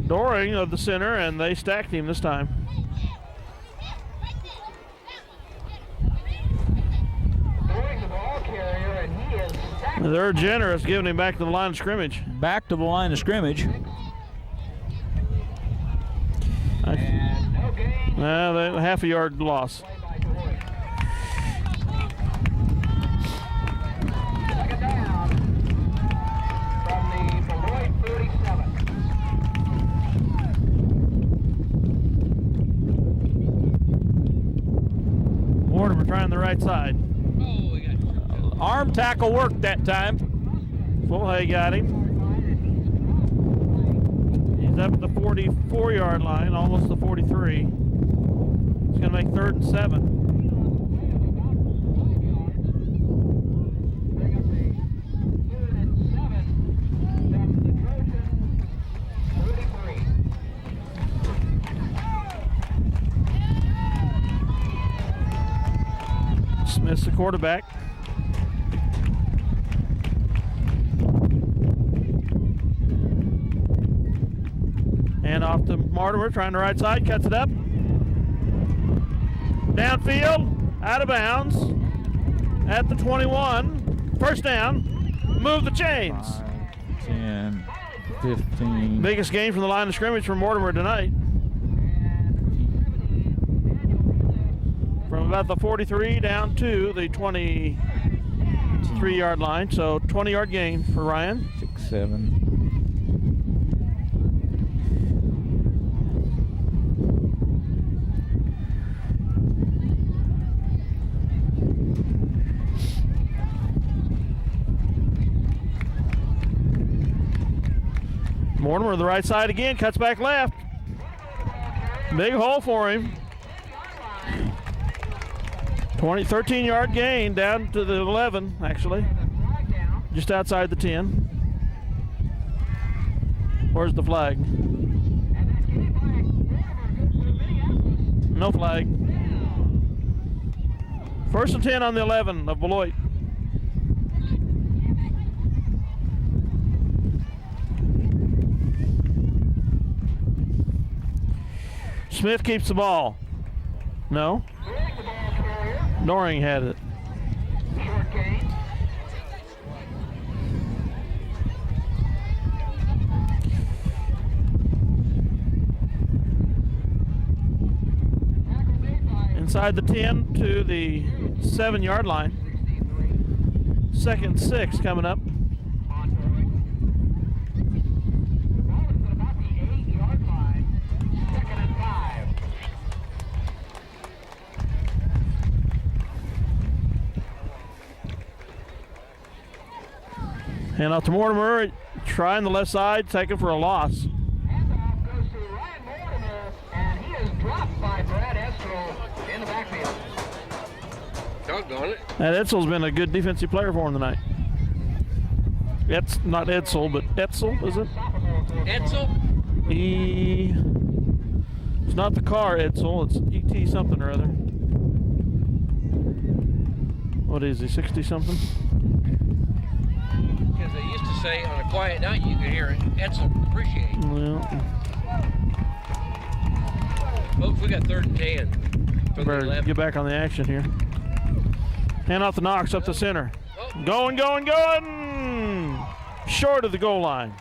Doring of the center, and they stacked him this time. Doring the ball carrier, and he is sacked. They're generous, giving him back to the line of scrimmage. Back to the line of scrimmage. And no gain. Half a yard loss. By Doring. Second down from the Beloit 37. Mortimer trying the right side. Oh, we got Arm tackle worked that time. Fullhay got him. He's up at the 44-yard line, almost the 43. He's going to make 3rd and 7. Bring up the 3rd and 7 from the Trojan 33. Smith's the quarterback. And off to Mortimer, trying the right side, cuts it up. Downfield, out of bounds, at the 21. First down, move the chains. 10, 15. Biggest gain from the line of scrimmage for Mortimer tonight. From about the 43 down to the 23-yard line, so 20-yard gain for Ryan. 6, 7. Mortimer to the right side again, cuts back left. Big hole for him. 13-yard gain down to the 11, actually. Just outside the 10. Where's the flag? No flag. 1st and 10 on the 11 of Beloit. Smith keeps the ball. No. Doring had it. Short gain. inside the 10 to the 7-yard line. 2nd and 6 coming up. About the 8-yard line. 2nd and 5. Hand off to Mortimer, trying the left side, taken for a loss. Handoff goes to Ryan Mortimer, and he is dropped by Brad Estel in the backfield. Doggone it. And Edsell's been a good defensive player for him tonight. It's not Edsel, but Edsel, is it? Edsel? It's not the car Edsel, it's ET something or other. What is he, 60 something? Because they used to say on a quiet night you could hear Edsel appreciate. Well, Folks, we got 3rd and 10. From the better 11. get back on the action here. Hand off the Knox up the center. Oh. Going! Short of the goal line.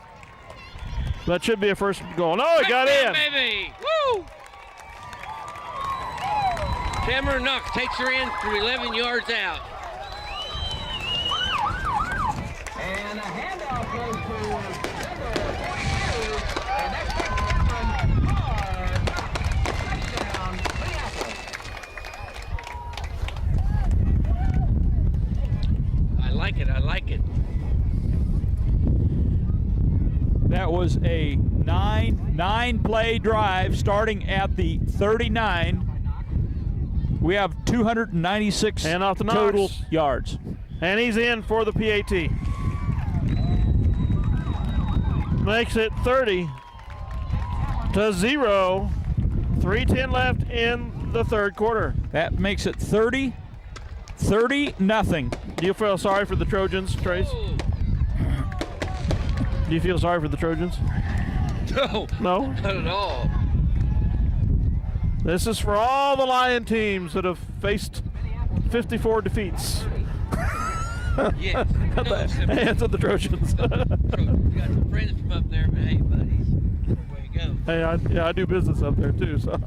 That should be a first goal. No, it got in. Baby! Woo! Cameron Knox takes her in from 11 yards out. And a handoff goes to number 42, and that's Cameron Carr. Touchdown, Minneapolis. I like it. That was a nine-play drive starting at the 39. We have 296 And off the total Knox. yards. And he's in for the PAT. Makes it 30-0. 3:10 left in the 3rd quarter. That makes it 30-0. Do you feel sorry for the Trojans, Trace? Oh, Do you feel sorry for the Trojans? no, No? not at all. This is for all the Lion teams that have faced 54 defeats. Yes. At the hands of the Trojans. You got some friends from up there, but hey, buddies, way to go. Hey, I do business up there too, so.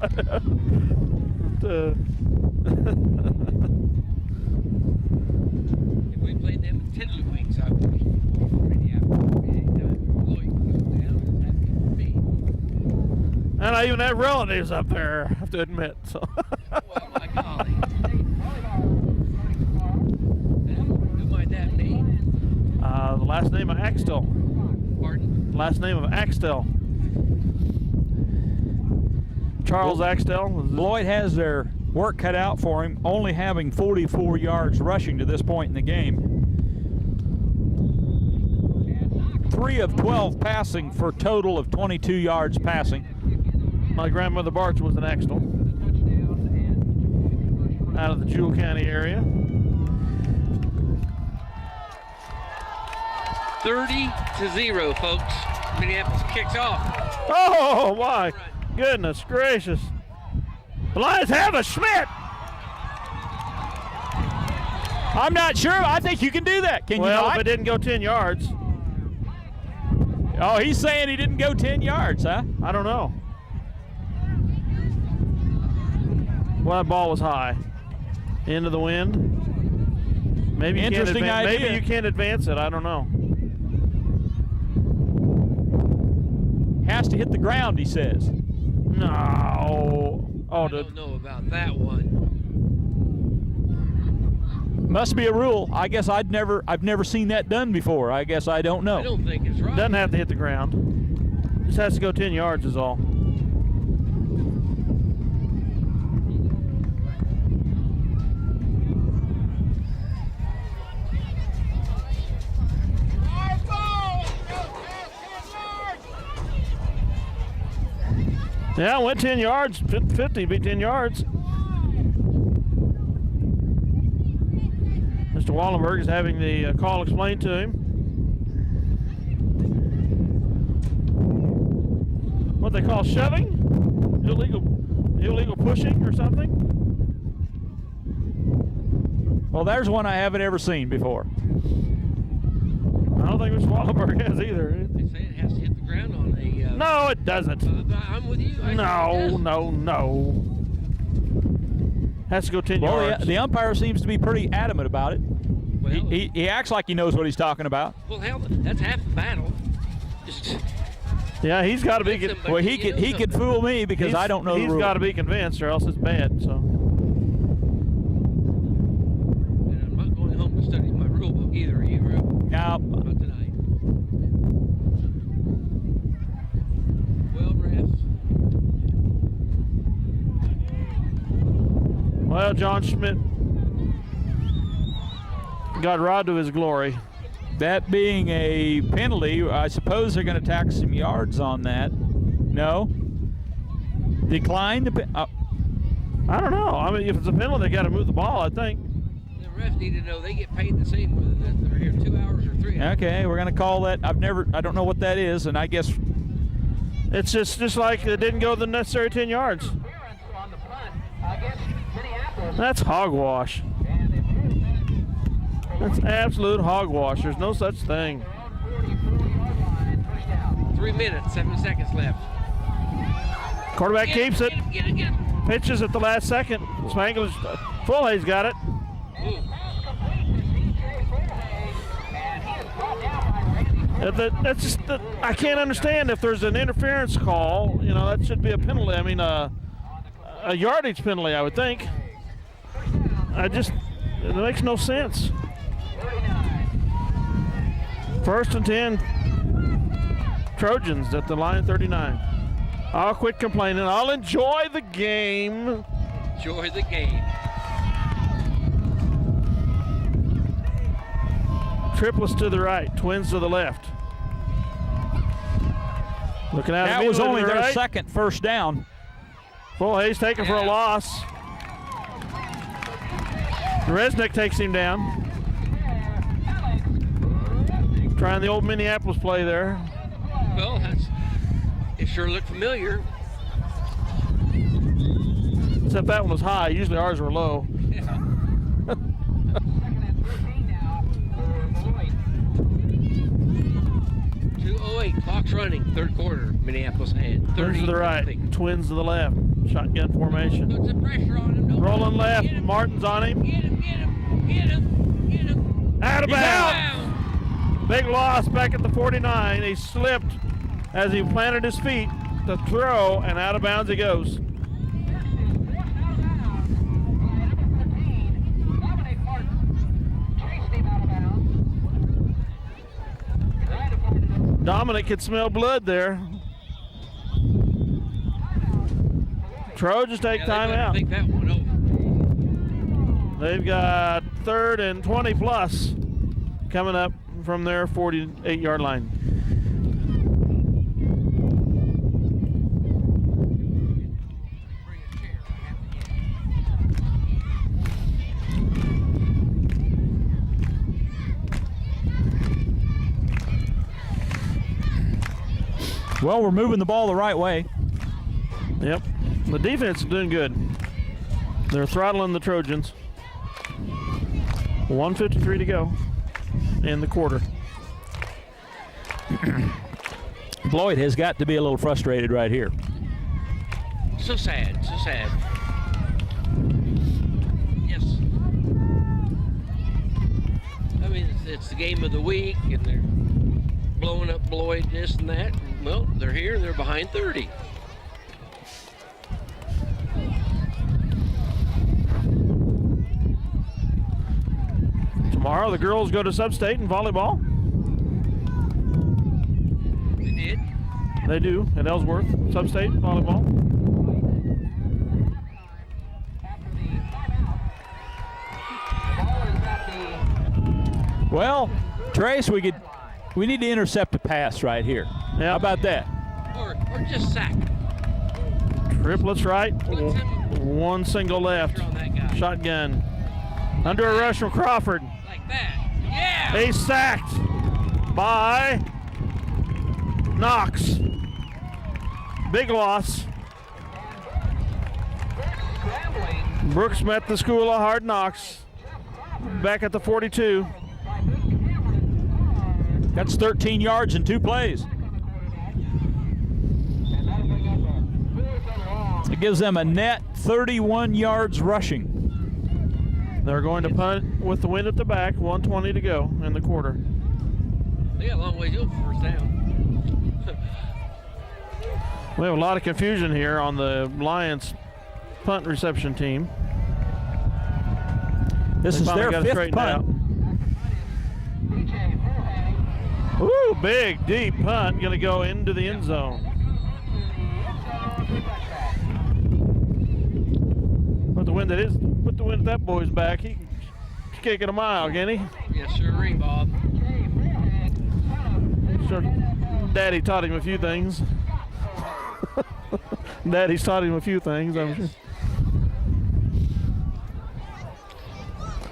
If we played them in Tiddlywinks, I would be Minneapolis. Anytime Beloit goes down, it's happy for me. And I even have relatives up there, I have to admit. So. Well, my golly. Who might that be? The last name of Axtell. Pardon? Last name of Axtell. Charles Axtell. Beloit has their work cut out for him, only having 44 yards rushing to this point in the game. 3 of 12 passing for a total of 22 yards passing. My grandmother Barch was an Axtell. Out of the Jewel County area. 30-0, folks. Minneapolis kicks off. Oh, my goodness gracious. The Lions have a Schmidt. I'm not sure. I think you can do that. Can you Well, not? if it didn't go 10 yards, Oh, he's saying he didn't go 10 yards, huh? I don't know. Well, that ball was high. Into the wind. Maybe you Interesting can't idea. Maybe you can't advance it. I don't know. Has to hit the ground, he says. No. Oh, I don't know about that one. Must be a rule. I guess I've never seen that done before. I guess I don't know. I don't think it's right. doesn't have to hit the ground. Just has to go 10 yards is all. Yeah, went 10 yards. 50 be 10 yards. Mr. Wallenberg is having the call explained to him. What they call shoving? Illegal pushing or something? Well, there's one I haven't ever seen before. I don't think Mr. Wallenberg has either. They say it has to hit the ground on a... No, it doesn't. I'm with you. I think it No. Has to go 10 Well, yards. the umpire seems to be pretty adamant about it. Well, He acts like he knows what he's talking about. well, hell, that's half the battle. Just Yeah, he's got to be. Let somebody- Well, he you know could something. fool me because I don't know the He's rules. got to be convinced, or else it's bad. So. And I'm not going home to study my rule book either. Are you, Rube? Now, Not tonight. Well, refs. Well, John Schmidt got robbed of his glory. that being a penalty, I suppose they're going to tack some yards on that. No? Decline the I don't know. I mean, if it's a penalty, they got to move the ball, I think. The refs need to know they get paid the same whether they're here 2 hours or 3 hours. Okay, we're going to call that. I don't know what that is, and I guess It's just like it didn't go the necessary 10 yards. Interference on the punt against Minneapolis. That's hogwash. And they put it That's absolute hogwash. There's no such thing. their own 44-yard line, first down. 3 minutes, 7 seconds left. Quarterback keeps it. Get it. Pitches at the last second. Spangler's Fullhay's got it. Ooh. Pass complete to C.J. Fullhay, and he is brought down by Randy. That's just I can't understand if there's an interference call. You know, that should be a penalty. I mean, a yardage penalty, I would think. It makes no sense. 1st and 10. Trojans at the line 39. I'll quit complaining. I'll enjoy the game. Enjoy the game. Triplets to the right, twins to the left. Looking out. that was only to the their right. second first down. Fullhay's taken for a loss. Resnick takes him down. Trying the old Minneapolis play there. Well, it sure looked familiar. Except that one was high. Usually ours were low. Yeah. 2nd and 13 now for Beloit. 2:08, clock's running, 3rd quarter. Minneapolis ahead. Twins 30 to the right, nothing. twins to the left. Shotgun formation. Put some pressure on him. Don't Rolling left, Get him. Martin's on him. Get him. Out of He's bounds. Big loss back at the 49. He slipped as he planted his feet to throw, and out of bounds he goes. Dominic could smell blood there. Trojans take time I out. think that one over. They've got 3rd and 20 plus coming up from their 48-yard line. Well, we're moving the ball the right way. Yep. The defense is doing good. They're throttling the Trojans. 1:53 to go in the quarter. Beloit has got to be a little frustrated right here. So sad. Yes. I mean, it's the game of the week, and they're blowing up Beloit, this and that. Well, they're here, they're behind 30. Tomorrow the girls go to Sub-State in volleyball. They did. They do at Ellsworth. Sub-State volleyball. Well, Trace, we need to intercept a pass right here. Yeah. How about that? Or just sack. Triplets right. One single left. On that guy. Shotgun. Under a rush from Crawford. Like that. Yeah! He's sacked by Knox. Big loss. Brooks met the school of hard knocks. Back at the 42. That's 13 yards in 2 plays. It gives them a net 31 yards rushing. They're going to punt with the wind at the back, 1:20 to go in the quarter. They got a long way to go for first down. We have a lot of confusion here on the Lions punt reception team. This is their fifth punt. Ooh, big, deep punt. Going to go into the end zone. Put the wind at that boy's back. He's kicking a mile, can he? Yes, sir, Bob. Sure, Daddy taught him a few things. Daddy's taught him a few things, I'm sure.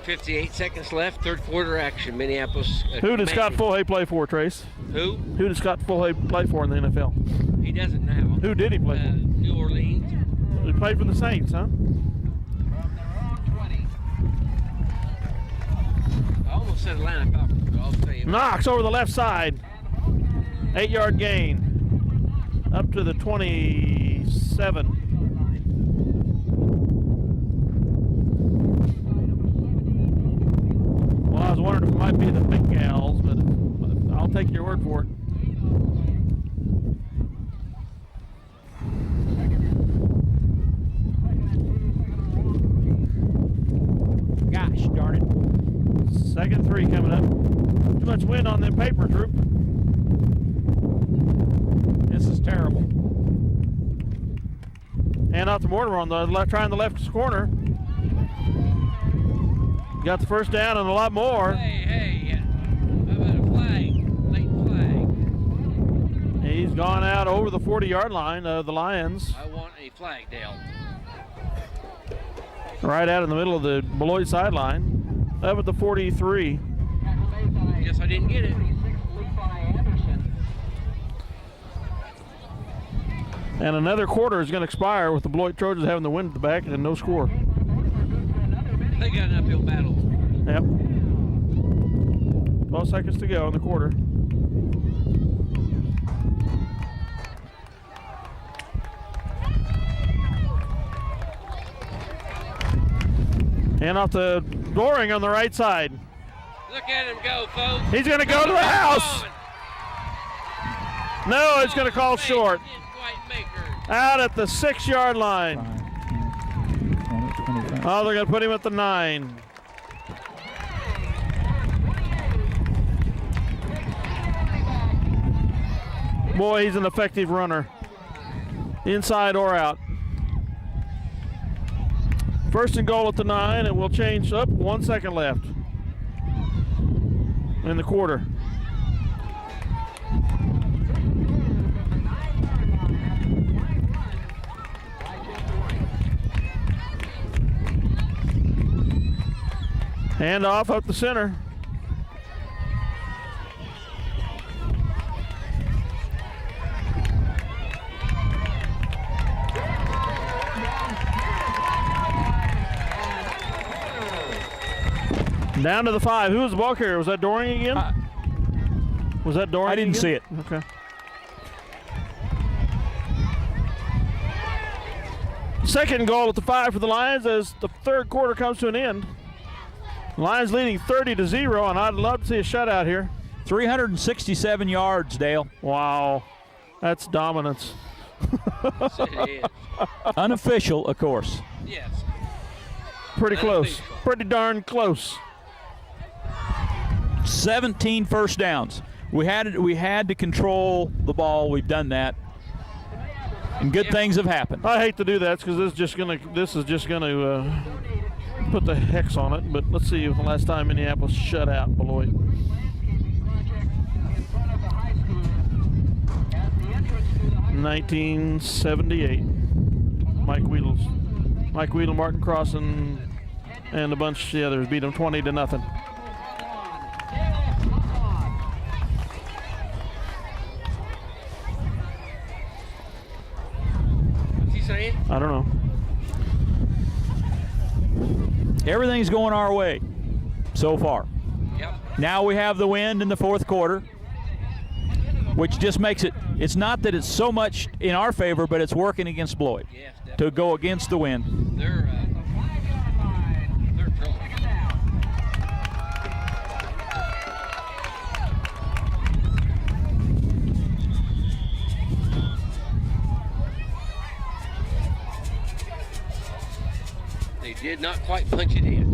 58 seconds left, third quarter action. Minneapolis. Who does Scott Fulhay play for, Trace? Who? Who does Scott Fulhay play for in the NFL? He doesn't now. Who did he play for? New Orleans. He played for the Saints, huh? I almost said Atlanta Falcons, but I'll tell you. Knox over the left side. 8-yard gain. Up to the 27. Well, I was wondering if it might be the big gals, but I'll take your word for it. Gosh darn it. 2nd 3 coming up. Too much wind on them paper, Troop. This is terrible. Hand off to Mortimer on the left, trying the left corner. Got the first down and a lot more. Hey, how about a flag? Late flag. He's gone out over the 40-yard line of the Lions. I want a flag, Dale. Right out in the middle of the Beloit sideline. Up at the 43. Guess I didn't get it. And another quarter is going to expire with the Beloit Trojans having the wind at the back and no score. They got an uphill battle. Yep. 12 seconds to go in the quarter. And off the Doring on the right side. Look at him go, folks. He's going to go to the house. No, it's going to call short. Out at the 6-yard line. 20, 25. Oh, they're going to put him at the 9. Boy, he's an effective runner. Inside or out. 1st and goal at the 9, and we'll change up. 1 second left in the quarter. Hand off up the center. Down to the 5. Who was the ball carrier? Was that Doring again? Was that Doring? I didn't again? see it. Okay. Second goal at the 5 for the Lions as the third quarter comes to an end. Lions leading 30-0, and I'd love to see a shutout here. 367 yards, Dale. Wow, that's dominance. Yes, it is. Unofficial, of course. Yes. Pretty close. Unofficial. Pretty darn close. 17 first downs. We had to control the ball. We've done that, and good things have happened. I hate to do that because this is just gonna put the hex on it. But let's see if the last time Minneapolis shut out Beloit. In 1978. Mike Weedle, Martin Cross, and a bunch of the others beat them 20-0. What's he saying? I don't know. Everything's going our way so far. Yep. Now we have the wind in the fourth quarter, which just makes it's not that it's so much in our favor, but it's working against Beloit Yes, definitely. to go against the wind. They're in trouble. did not quite punch it in.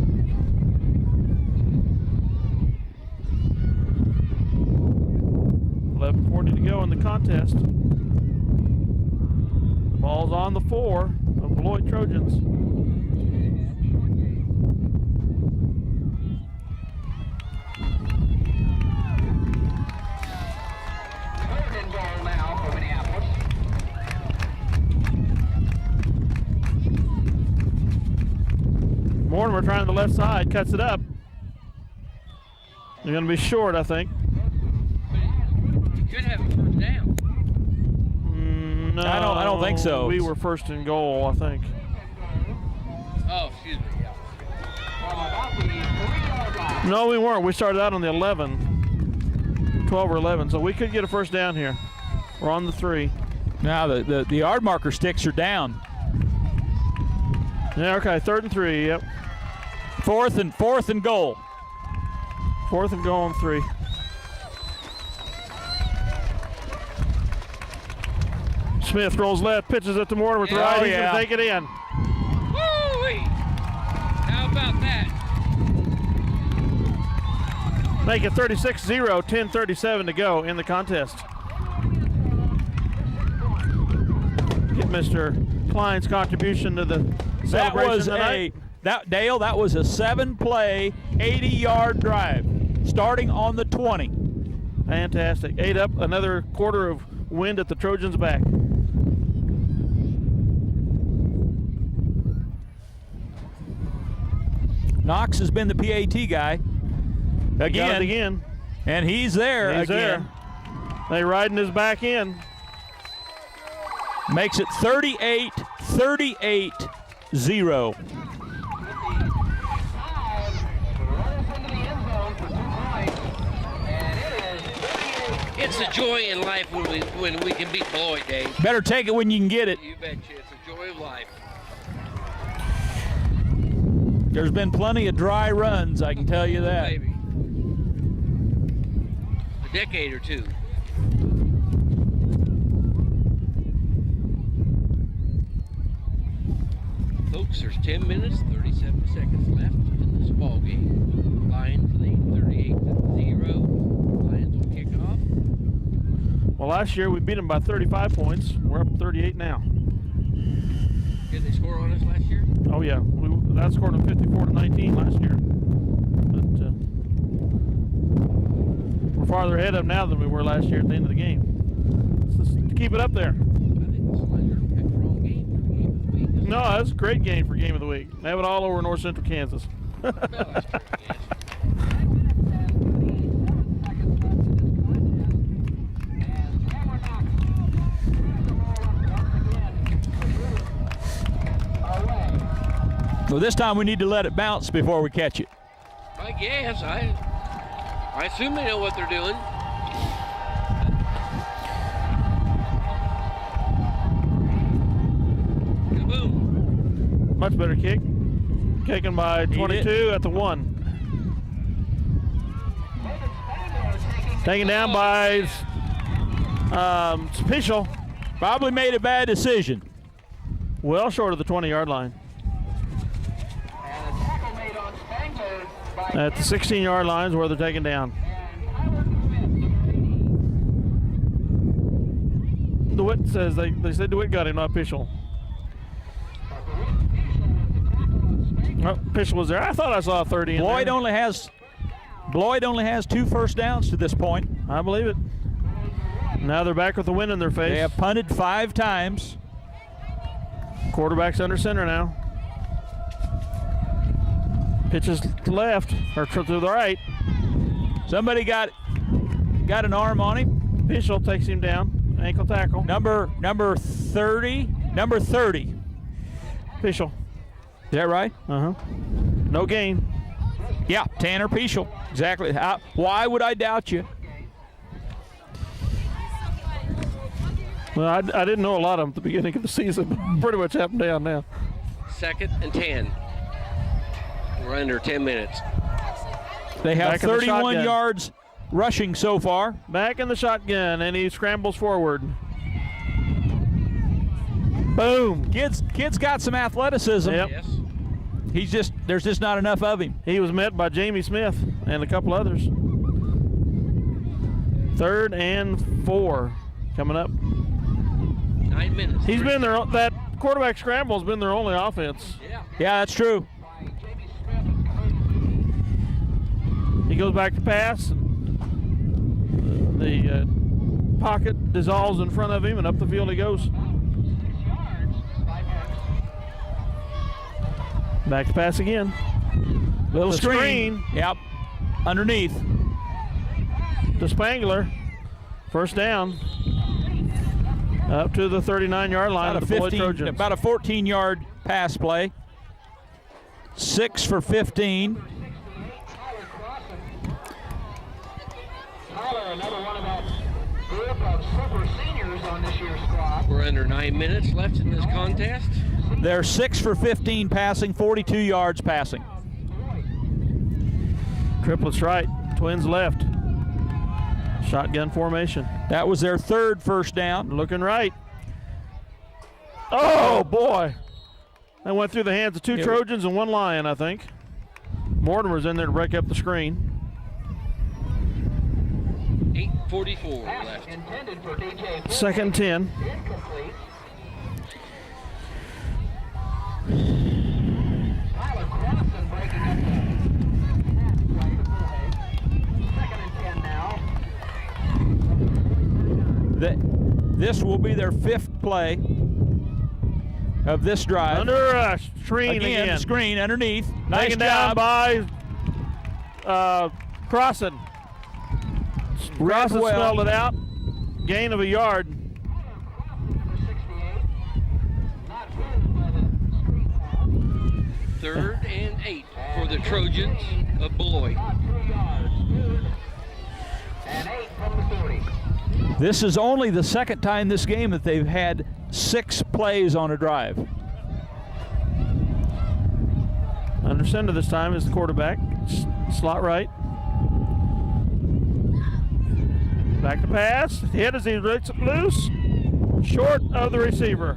11:40 to go in the contest. The ball's on the 4 of Beloit Trojans. Third and goal now for Minneapolis. Mortimer trying the left side, cuts it up. They're going to be short, I think. You could have a first down. No, I don't think so. We were first and goal, I think. Oh, excuse me. Yeah. From about the 3-yard line. No, we weren't. We started out on the 11, 12 or 11, so we could get a first down here. We're on the 3. Now the yard marker sticks are down. Yeah, okay, 3rd and 3, yep. Fourth and goal. 4th and goal on 3. Smith rolls left, pitches it to Mortimer with the right. He's going to take it in. Woo-wee! How about that? Make it 36-0, 10:37 to go in the contest. Get Mr. Klein's contribution to the celebration tonight. Dale, that was a 7-play, 80-yard drive, starting on the 20. Fantastic. 8 up, another quarter of wind at the Trojans' back. Knox has been the PAT guy Got it again. and he's there He's again. there. They riding his back in. Makes it 38-0. It's a joy in life when we can beat Beloit, Dave. Better take it when you can get it. You betcha. It's a joy of life. There's been plenty of dry runs, I can tell you that. Maybe. A decade or two. Folks, there's 10 minutes, 37 seconds left in this ball game. Lions lead 38-0. Lions will kick off. Well, last year we beat them by 35 points. We're up 38 now. Did they score on us last year? Oh yeah, that scored them 54-19 last year. But we're farther ahead of them now than we were last year at the end of the game. Let's just keep it up there. I think this Lions picked the wrong game for game of the week. No, that's a great game for game of the week. They have it all over North Central Kansas. No, that's true, yes. Well, this time we need to let it bounce before we catch it. I guess. I assume they know what they're doing. Kaboom. Much better kick. Taken by 22 at the 1. Taken down by Spischel. Probably made a bad decision. Well short of the 20-yard line. At the 16-yard line is where they're taken down. DeWitt says they said DeWitt got him, not Pischel. Oh, Pischel was there. I thought I saw a 30 in Beloit there. only has 2 first downs to this point. I believe it. Now they're back with the wind in their face. They have punted 5 times. Quarterback's under center now. Pitches to left, or to the right. Somebody got an arm on him. Pischel takes him down. Ankle tackle. Number 30. Pischel. Is that right? Uh-huh. No gain. Yeah, Tanner Pischel. Exactly. Why would I doubt you? Well, I didn't know a lot of them at the beginning of the season. Pretty much up and down now. 2nd and 10. We're under 10 minutes. They have Back in the 31 shotgun. yards rushing so far. Back in the shotgun, and he scrambles forward. Boom. Kids got some athleticism. Yep. Yes. there's just not enough of him. He was met by Jamie Smith and a couple others. 3rd and 4 coming up. 9 minutes. He's been there. That quarterback scramble has been their only offense. Yeah, that's true. He goes back to pass. The pocket dissolves in front of him, and up the field he goes. Back to pass again. Little The screen. Yep. Underneath. To Spangler. First down. Up to the 39-yard line of the Beloit Trojans. About a 14-yard pass play. 6 for 15. Another one of that group of super seniors on this year's squad. We're under 9 minutes left in this contest. They're 6 for 15 passing, 42 yards passing. Triplets right, twins left. Shotgun formation. That was their 3rd first down. Looking right. Oh, boy. That went through the hands of 2 Trojans and 1 Lion, I think. Mortimer's in there to break up the screen. 8:44 left. Intended for DJ. 2nd and 10. Incomplete. Tyler Crossan breaking up the pass play to Bullhead. 2nd and 10 now. This will be their 5th play of this drive. Under a screen again. Screen underneath. Nice Taken down job. by Crossan. Crossan spelled it out. Gain of a yard. Third and 8 for the Trojans of Beloit. And 8 from the 40. This is only the 2nd time this game that they've had 6 plays on a drive. Under center this time is the quarterback. Slot right. Back to pass. Hit as he rips it loose. Short of the receiver.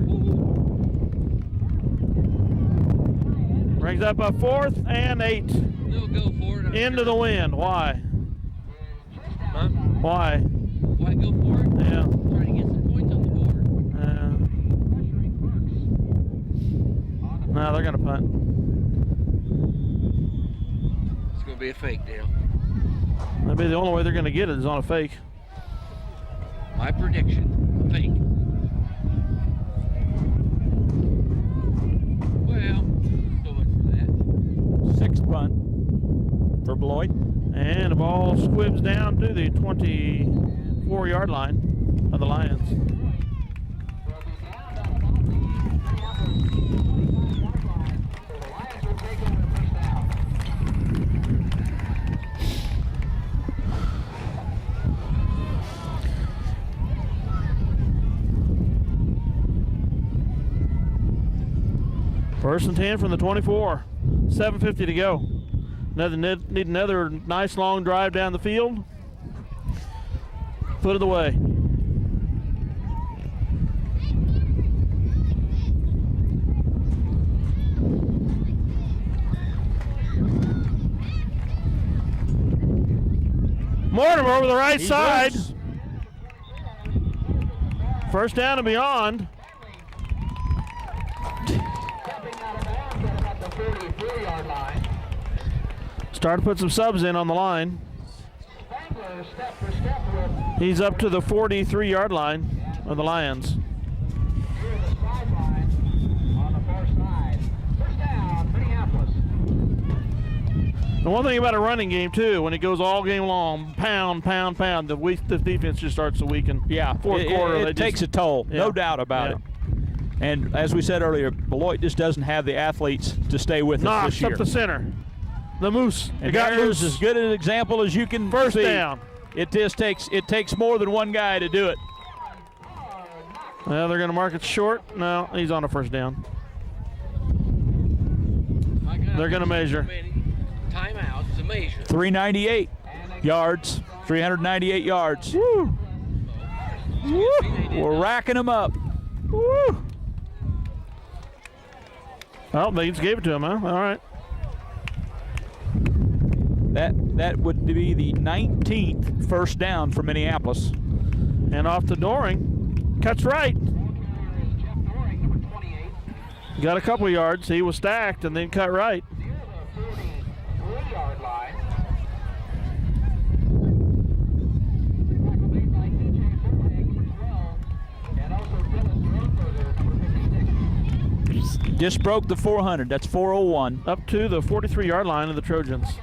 Brings up a 4th and 8. They'll go for it. Into the wind. Why? Huh? Why? Why go for it? Yeah. Trying to get some points on the board. No, they're going to punt. It's going to be a fake, Dale. That'd be the only way they're going to get it is on a fake. My prediction, fake. Well, so much for that. 6th punt for Beloit. And the ball squibs down to the 24-yard line of the Lions. First and 10 from the 24. 7:50 to go. Need another nice long drive down the field. Put it away. Mortimer over the right side. Goes. First down and beyond. Start to put some subs in on the line. He's up to the 43-yard line of the Lions. The one thing about a running game, too, when it goes all game long, pound, pound, pound, the defense just starts to weaken. Yeah, Fourth quarter, it takes a toll, no doubt about it. And as we said earlier, Beloit just doesn't have the athletes to stay with us this year. Up the center. The Moose. And there's as good an example as you can First see. down. It takes more than one guy to do it. Well, they're going to mark it short. No, he's on a first down. They're going to measure. Timeout to measure. 398 yards. 398 yards. Woo. We're racking them up. Woo. Oh, they just gave it to him, huh? All right. That would be the 19th first down for Minneapolis. And off to Doring. Cuts right. Got a couple yards. He was stacked and then cut right. Near the 43-yard line. Tackle made by DJ Bullhead, number 12, and also Dennis Roseberger, number 56. Just broke the 400. That's 401. Up to the 43-yard line of the Trojans. 7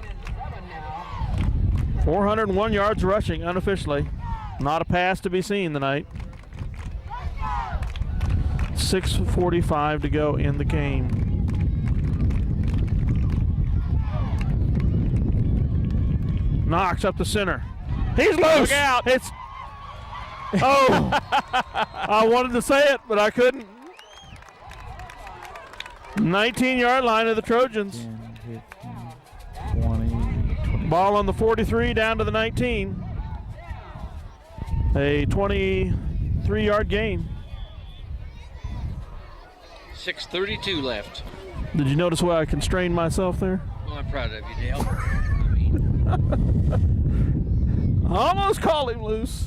now. 401 yards rushing unofficially. Not a pass to be seen tonight. 6:45 to go in the game. Knox up the center. He's loose. Look out. It's. Oh. I wanted to say it, but I couldn't. 19-yard line of the Trojans. 10, 15, 20. Ball on the 43 down to the 19. A 23-yard gain. 6:32 left. Did you notice why I constrained myself there? Well, I'm proud of you, Dale. I mean, I almost called him loose.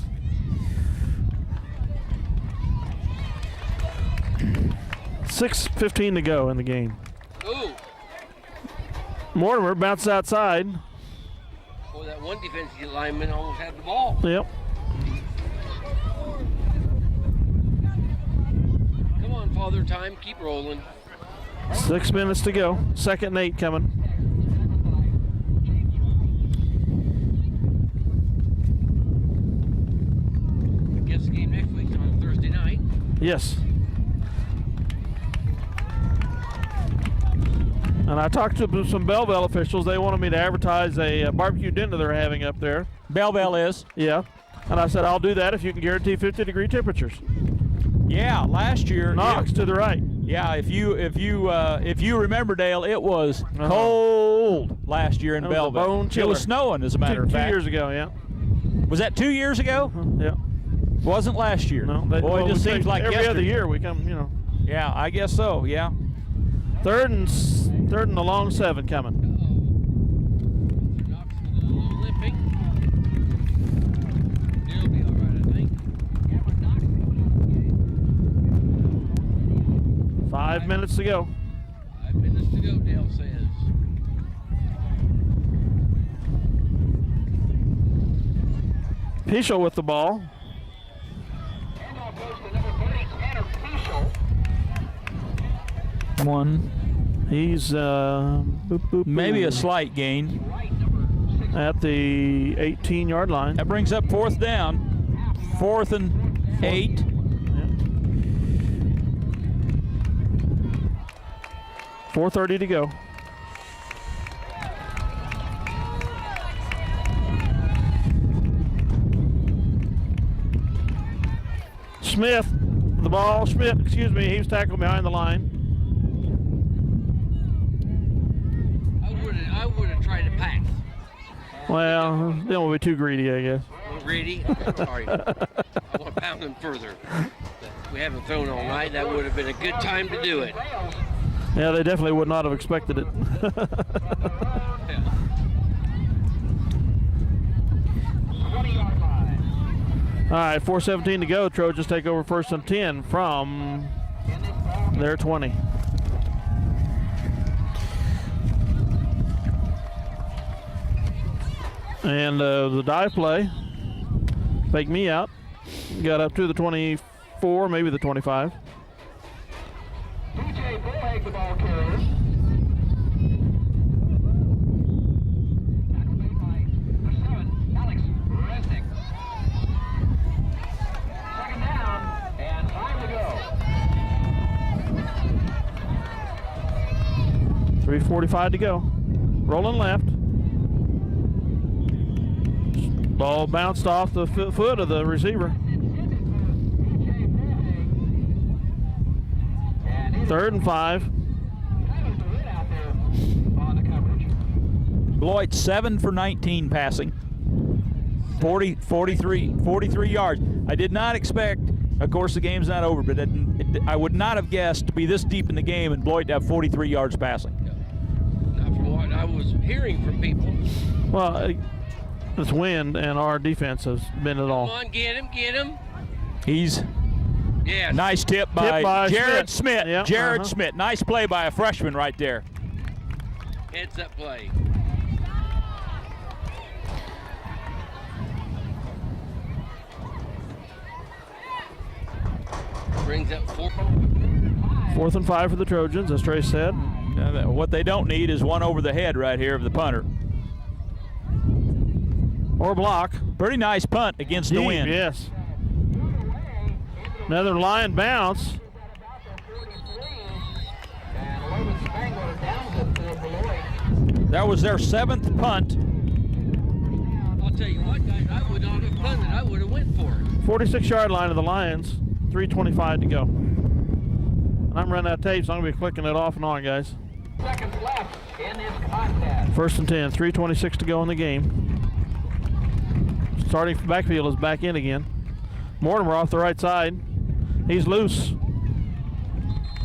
$6:15 to go in the game. ooh, Mortimer bounces outside. boy, that one defensive lineman almost had the ball. Yep. Come on, Father Time, keep rolling. 6 minutes to go. 2nd and 8 coming. I guess the game next week's on Thursday night. Yes. And I talked to some Belleville officials. They wanted me to advertise a barbecue dinner they're having up there. Belleville is. Yeah. And I said, I'll do that if you can guarantee 50-degree temperatures. Yeah, last year. Knox to the right. Yeah, if you remember, Dale, it was cold last year in That was a Belleville. bone It chiller. was snowing, as a matter of Two fact. years ago, yeah. Was that 2 years ago? Yeah. Wasn't last year. No, Boy, it we just take seems like every yesterday. other year we come, you know. Yeah, I guess so. Yeah. Third and the long 7 coming. Knox with a little limping. He'll be all right, I think. 5 minutes to go. 5 minutes to go, Dale says. Pichel with the ball. Handoff goes to number 30, Tanner Pichel. One. He's Maybe a slight gain. Right, number 6. at the 18-yard line. That brings up 4th down. 4th and 8. Yeah. 4:30 to go. Smith, the ball. Schmidt, excuse me, he was tackled behind the line. I would have tried to pass. Well, they will be too greedy, I guess. Greedy. Sorry. I want to pound them further. We haven't thrown all night. That would have been a good time to do it. Yeah, they definitely would not have expected it. Yeah. 20-yard line. All right, 4:17 to go. Trojans take over 1st and 10 from their 20. And the dive play, fake me out, got up to the 24, maybe the 25. DJ Bullhead, the ball carrier. Tackle made by number 7, Alex Resnick. 2nd down and 5 to go. 3:45 to go. Rolling left. Ball bounced off the foot of the receiver. 3rd and 5. Beloit 7 for 19 passing. 43 yards. I did not expect Of course, the game's not over, but I would not have guessed to be this deep in the game and Beloit to have 43 yards passing. Not from what I was hearing from people. Well, it's wind, and our defense has been it all. Come on, get him, get him. He's Yes. nice tip by Jared Smith. Yep, Jared Smith. Nice play by a freshman right there. Heads up play. Brings up 4. 4th and 5 for the Trojans, as Trey said. What they don't need is one over the head right here of the punter. Or block. Pretty nice punt against the Deep, wind. yes. Another Lion bounce. That was their 7th punt. I'll tell you what, guys, I would not have punted. I would have went for it. 46-yard line of the Lions. 3:25 to go. And I'm running out of tape, so I'm going to be clicking it off and on, guys. Seconds left in this contest. 1st and 10, 3:26 to go in the game. Starting backfield is back in again. Mortimer off the right side. He's loose.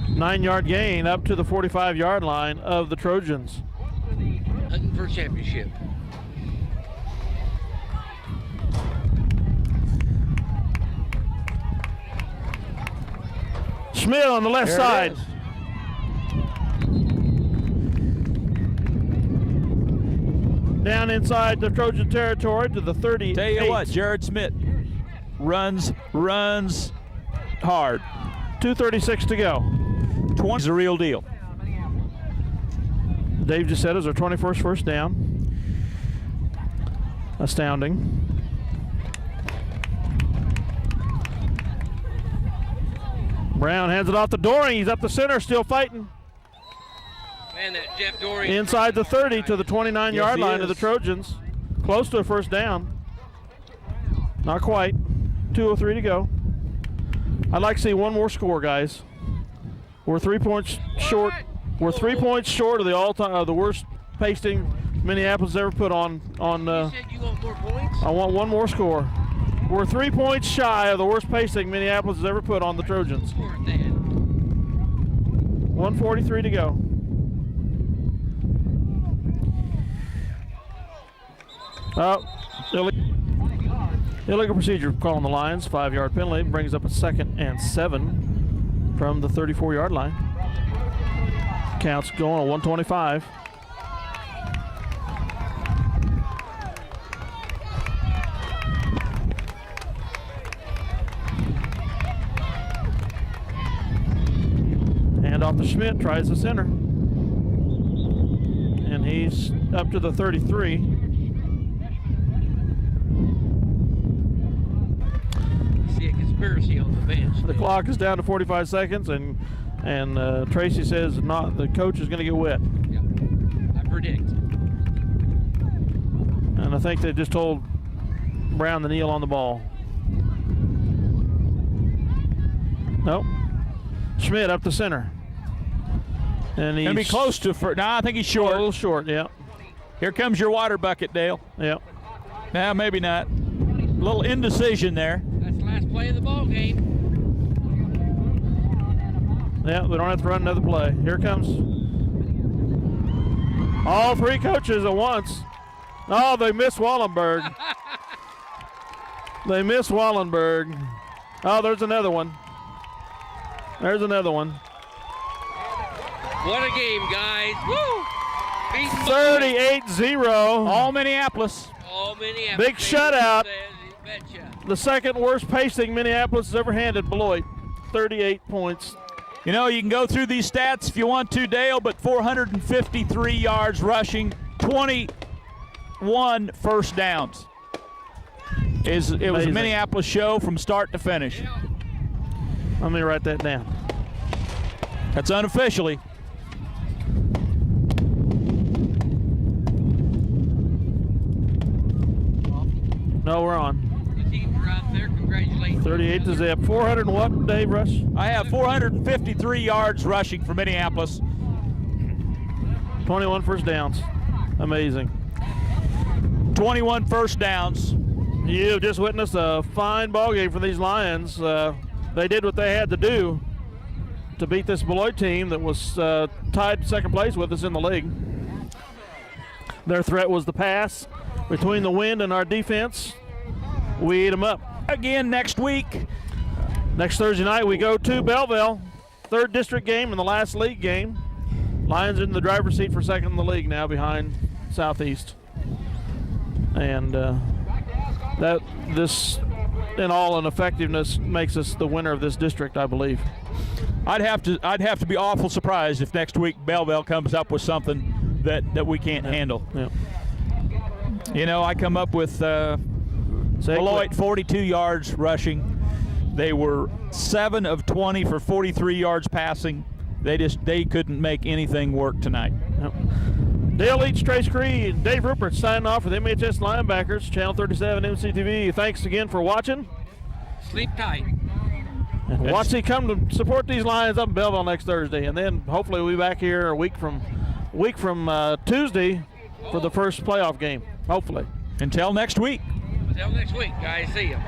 9-yard gain up to the 45-yard line of the Trojans. Hunting for a championship. Schmidt on the left There side. it is. Down inside the Trojan territory to the 38. Tell you what, Jared Smith runs hard. 2:36 to go. 20 is the real deal. Dave just said it was our 21st first down. Astounding. Brown hands it off the Doring. He's up the center, still fighting. Man, that Jeff Dory. Inside the 30 to the 29-yard Yes, he line of the is. Trojans. Close to a first down. Not quite. 2:03 to go. I'd like to see one more score, guys. We're 3 points short. We're 3 points short of the all-time, the worst pasting Minneapolis ever put on. You said you want more points? I want one more score. We're 3 points shy of the worst pasting Minneapolis has ever put on the Trojans. Score it then. 1:43 to go. Illegal procedure call on the Lions. 5-yard penalty brings up a 2nd and 7 from the 34-yard line. Counts going on 125. Hand off to Schmidt, tries the center. And he's up to the 33. See a conspiracy on the bench. The clock is down to 45 seconds, and Tracy says the coach is going to get wet. Yep. I predict. And I think they just told Brown to kneel on the ball. Nope. Schmidt up the center. And he's Gonna be close to no, I think he's a short. little short, yeah. Here comes your water bucket, Dale. Yep. Nah, maybe not. A little indecision there. That's the last play of the ball game. Yeah, they don't have to run another play. Here comes all 3 coaches at once. Oh, they miss Wallenberg. They miss Wallenberg. Oh, there's another one. There's another one. What a game, guys. Woo! Beating Beloit. 38-0. All Minneapolis. Oh, Minneapolis. Big shutout. Betcha. The 2nd worst pasting Minneapolis has ever handed Beloit. 38 points. You know, you can go through these stats if you want to, Dale, but 453 yards rushing, 21 first downs. It was a Amazing. Minneapolis show from start to finish. Yeah. Let me write that down. That's unofficially. No, we're on. The teams are out there. Congratulations. 38 to zip. 400 and what, Dave Rush? I have 453 yards rushing for Minneapolis. 21 first downs. Amazing. 21 first downs. You've just witnessed a fine ball game for these Lions. they did what they had to do to beat this Beloit team that was tied second place with us in the league. Their threat was the pass. Between the wind and our defense, we ate them up. Again next week. Next Thursday night, we go to Belleville. 3rd district game and the last league game. Lions in the driver's seat for second in the league now behind Southeast. And this, in all, in effectiveness, makes us the winner of this district, I believe. I'd have to be awful surprised if next week Belleville comes up with something that we can't handle. Yeah. You know, I come up with Beloit 42 yards rushing. They were 7 of 20 for 43 yards passing. They couldn't make anything work tonight. Yep. Dale Leach, Trace Cree, and Dave Rupert signing off with MHS Linebackers, Channel 37 MCTV. Thanks again for watching. Sleep tight. And watch you come to support these Lions up in Belleville next Thursday, and then hopefully we'll be back here a week from Tuesday for the first playoff game. Hopefully. Until next week. Until next week, guys. See you.